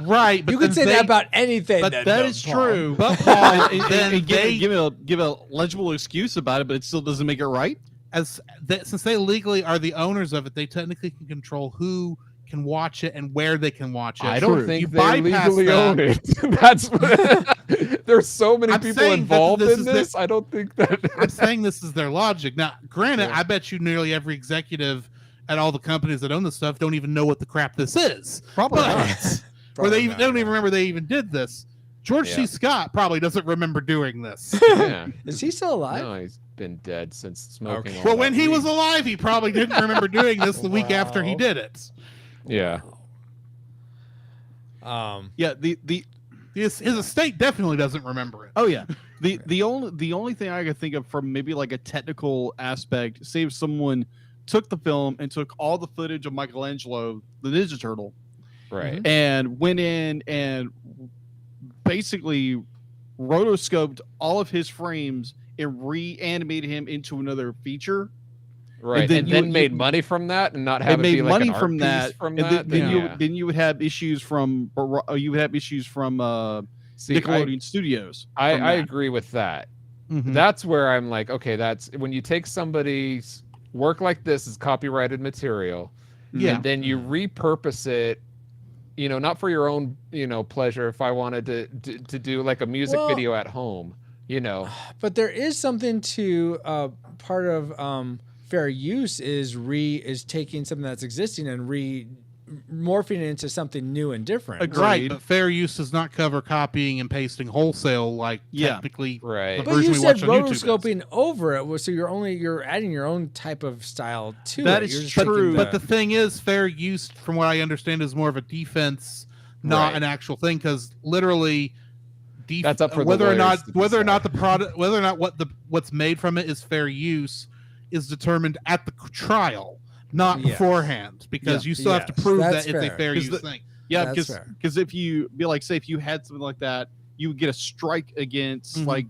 Right, but you could then say they- that about anything. But then, that though, is Paul. true. But Paul, then and they give a legible excuse about it, but it still doesn't make it right. Since they legally are the owners of it, they technically can control who can watch it and where they can watch it. I don't True. think You they bypass legally that. own it. That's what, there's so many I'm people saying that involved this in is this. I don't think that. I'm saying this is their logic. Now, granted, Yeah. I bet you nearly every executive at all the companies that own this stuff don't even know what the crap this is. Probably But- not. or they Probably don't not, even remember they even did this. George C. Yeah. Scott probably doesn't remember doing this. Yeah. Is he still alive? No, he's been dead since smoking. Okay. all Well, that when he was weed. alive, he probably didn't remember doing this the week after he Wow. did it. Yeah. Yeah, the His estate definitely doesn't remember it. oh yeah. The only thing I could think of from maybe like a technical aspect, say if someone took the film and took all the footage of Michelangelo, the Ninja Turtle, Right. and went in and basically rotoscoped all of his frames and reanimated him into another feature. Right. then And you- then you- made money from that and not have And it be made like money an art from piece that. From and that. then you would have issues from See, Nickelodeon Studios. I from that. agree with that. Mhm. That's where I'm like, okay, that's when you take somebody's work like this is copyrighted material, Yeah. and then you repurpose it, not for your own, pleasure. If I wanted to do like a music Well- video at home, But there is something to part of fair use is taking something that's existing and morphing it into something new and different. Agreed. Right, but fair use does not cover copying and pasting wholesale like technically right. the But version you we said watch on YouTube is. rotoscoping over it, so you're adding your own type of style to That it. is You're just true. taking But the thing is, fair use, from what I understand, is more of a defense, not Right. an actual thing. Because literally, That's up for the whether or lawyers not to whether or not the decide. product, whether or not what's made from it is fair use, is determined at the trial, not Yes. beforehand. Because you still have to Yes, prove that's that it's a fair. fair 'Cause use the- thing. Yeah, That's fair. because if you be like, say, if you had something like that, you would get a strike against Mhm. like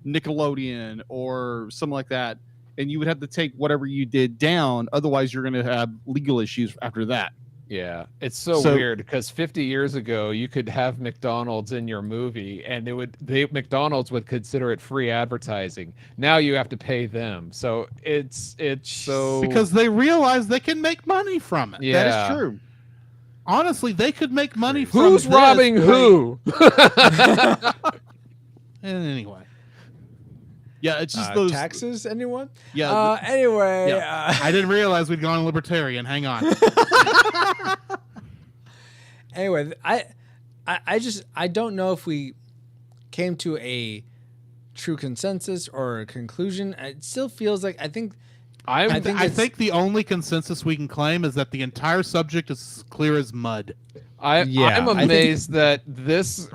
Nickelodeon or something like that, and you would have to take whatever you did down. Otherwise, you're going to have legal issues after that. Yeah, it's so weird because 50 years ago you could have McDonald's in your movie and McDonald's would consider it free advertising. Now you have to pay them. So it's so Because they realize they can make money from it. yeah. That is true. Honestly, they could make money from Who's this robbing by- who? Anyway. Yeah, it's just those taxes. Anyone? Yeah. Anyway, Yeah. I didn't realize we'd gone libertarian. Hang on. Anyway, I don't know if we came to a true consensus or a conclusion. It still feels like I think I think the only consensus we can claim is that the entire subject is clear as mud. I'm amazed that this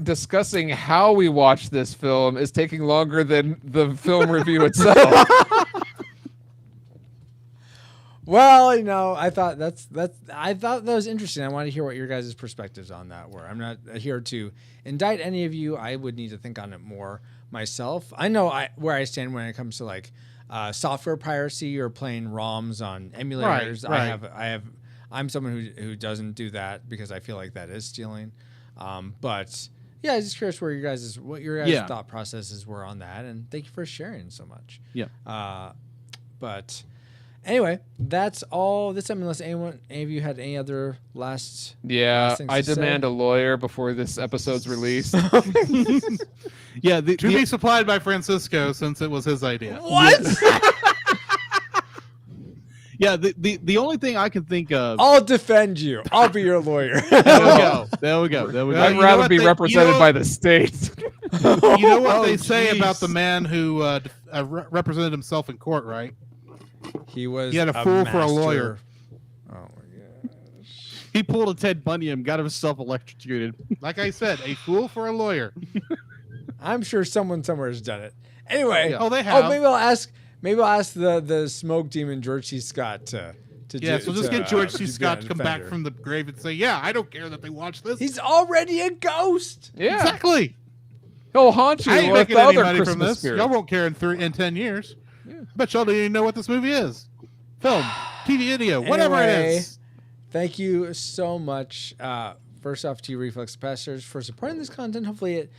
discussing how we watch this film is taking longer than the film review itself. Well, I thought I thought that was interesting. I wanted to hear what your guys' perspectives on that were. I'm not here to indict any of you. I would need to think on it more myself. I know where I stand when it comes to like software piracy or playing ROMs on emulators. Right. I'm someone who doesn't do that because I feel like that is stealing. But yeah, I was just curious what your guys' thought processes were on that, and thank you for sharing so much. Yeah. But anyway, that's all this time. Unless any of you had any other last things I to demand say? a lawyer before this episode's released. Yeah, To be supplied by Francisco since it was his idea. What? Yeah, the only thing I can think of. I'll defend you. I'll be your lawyer. There we go. I'd rather be represented by the state. You know what they say jeez. about the man who represented himself in court, right? He was. He had a fool for a lawyer. Oh my god. He pulled a Ted Bundy and got himself electrocuted. Like I said, a fool for a lawyer. I'm sure someone somewhere has done it. Anyway. Oh, they have. Oh, maybe I'll ask the smoke demon George C. Scott to Yeah, so just get George C. be Scott a to come back defender. from the grave and say, "Yeah, I don't care that they watch this." He's already a ghost. Yeah, Exactly. he'll haunt you I ain't with making any other money Christmas from this. spirits. Y'all won't care in 10 years. I bet y'all don't even know what this movie is. Film, TV video, whatever it Anyway, is. Thank you so much. First off, to you Reflex Pastors for supporting this content. Hopefully, it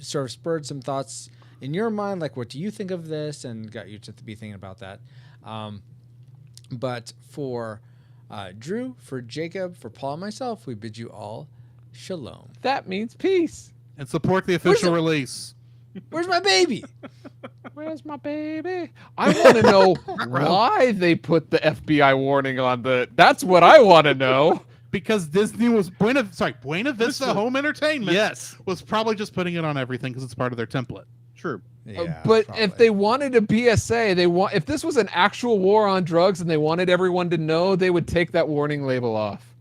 sort of spurred some thoughts in your mind, like what do you think of this, and got you to be thinking about that. But for Drew, for Jacob, for Paul, and myself, we bid you all shalom. That means peace. And support the official release. Where's my baby? Where's my baby? I want to know why they put the FBI warning on the. That's what I want to know. Because Disney was Buena Vista Home Entertainment. Yes. Was probably just putting it on everything because it's part of their template. True. Yeah, But probably. if they wanted a PSA, if this was an actual war on drugs and they wanted everyone to know, they would take that warning label off.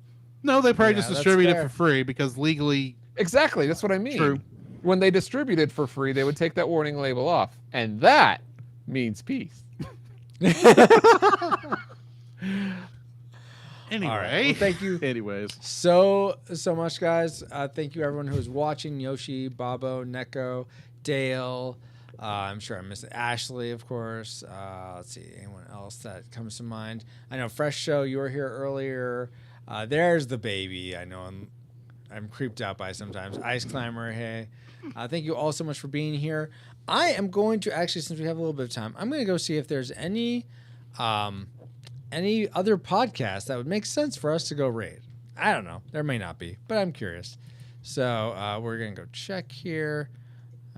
No, they probably Yeah, just that's distribute it fair. for free because legally. Exactly, that's what I mean. True. When they distribute it for free, they would take that warning label off, and that means peace. Anyway. All right. Well, thank you Anyways. so much, guys. Thank you, everyone who's watching. Yoshi, Babo, Neko, Dale. I'm sure I'm missing Ashley, of course. Let's see, anyone else that comes to mind? I know Fresh Show, you were here earlier. There's the baby. I know I'm creeped out by sometimes. Ice Climber, hey. Thank you all so much for being here. I am going to actually, since we have a little bit of time, I'm going to go see if there's any other podcast that would make sense for us to go raid. I don't know. There may not be, but I'm curious. So we're going to go check here.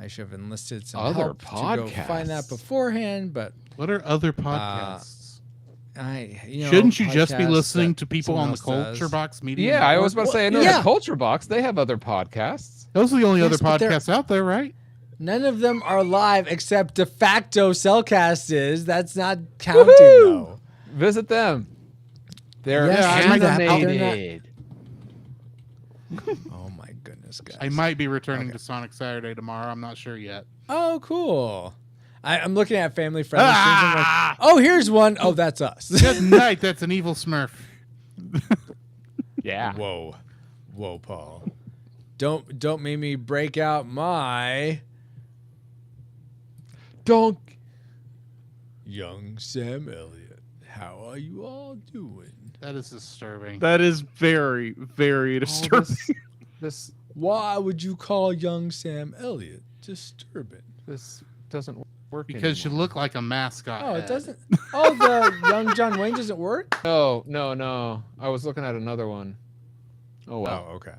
I should have enlisted some Other help to go find that podcasts. beforehand, but What are other podcasts? Shouldn't you just be podcasts listening that to people someone on the else Culture does. Box Media? Yeah, I Network? was about to say, I know the Culture Box. They have other podcasts. Those are the only Yes, other but they're- podcasts out there, right? None of them are live except De Facto Cellcast is. That's not counting though. Visit them. They're Yes, I might have- animated. Oh my goodness, guys. I might be returning to Sonic Saturday tomorrow. I'm not sure yet. Oh, cool. I'm looking at family friendly streams. I'm like, oh, here's one. Oh, that's us. Good night. That's an evil Smurf. Yeah. Whoa, Paul. Don't make me break out my young Sam Elliott. How are you all doing? That is disturbing. That is very, very disturbing. This Why would you call young Sam Elliott disturbing? this doesn't work Because you look like a mascot. Oh, head. it doesn't. Oh, the young John Wayne doesn't work. No. I was looking at another one. Oh wow. Oh, okay.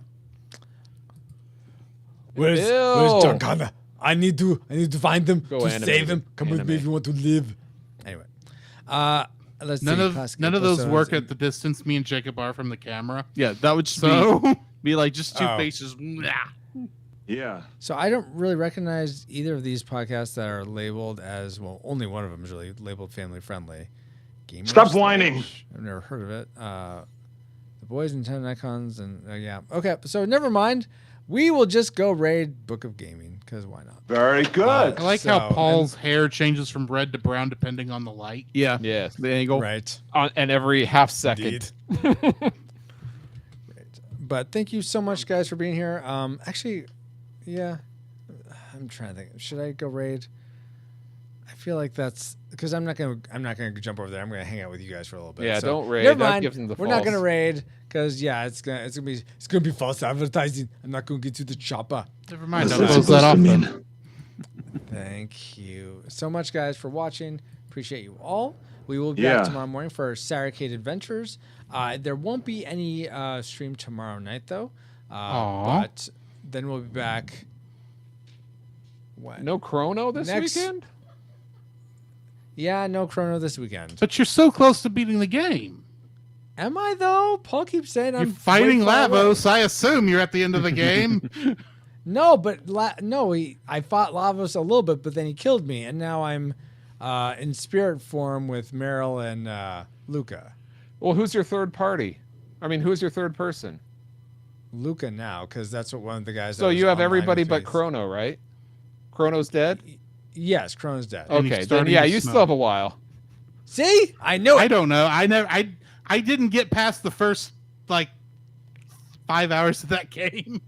Where's Ew. John Connor? I need to find him Go to animate save it. him. Come with me Animate. if you want to live. Anyway, let's None see. of Classic none of those episodes work and- at the distance me and Jacob are from the camera. Yeah, that would just So be like just two Oh. faces. Nah. Yeah. So I don't really recognize either of these podcasts that are labeled as only one of them is really labeled family friendly. Gamer Stop Slash. whining. I've never heard of it. The Boys and 10 Icons and yeah. Okay, so never mind. We will just go raid Book of Gaming because why not? Very good. I like how Paul's hair changes from red to brown depending on the light. Yeah. Yes. The angle. Right. And every half second. But thank you so much, guys, for being here. Actually, yeah, I'm trying to think. Should I go raid? I feel like that's because I'm not gonna jump over there. I'm gonna hang out with you guys for a little bit. Yeah, So, don't raid. Never That mind. gives them the We're not gonna false. raid because yeah, it's gonna be false advertising. I'm not gonna get to the chopper. Never mind. I'll close that off then. Thank you so much, guys, for watching. Appreciate you all. We will be Yeah. back tomorrow morning for Saracade Adventures. There won't be any stream tomorrow night, though. Aw. But then we'll be back. When? No chrono this Next- weekend? Yeah, no chrono this weekend. But you're so close to beating the game. Am I, though? Paul keeps saying You're I'm fighting way far away. Lavos. I assume you're at the end of the game. No, but I fought Lavos a little bit, but then he killed me, and now I'm in spirit form with Meryl and Luca. Well, who's your third party? I mean, who's your third person? Luca now, because that's what one of the guys. So that was you have online everybody with but me- Chrono, right? Chrono's dead? Yes, Chrono's dead. And he's Okay, then starting yeah, to you smoke. still have a while. See, I knew it. I don't know. I didn't get past the first like 5 hours of that game.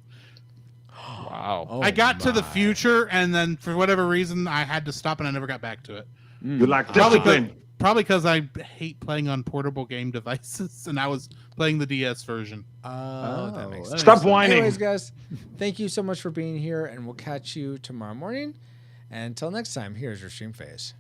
Wow. Oh I got to the my. future, and then for whatever reason, I had to stop, and I never got back to it. You lack Probably discipline. because I hate playing on portable game devices, and I was playing the DS version. That makes sense. Stop whining. Anyways, guys, thank you so much for being here, and we'll catch you tomorrow morning. And until next time, here's your stream face.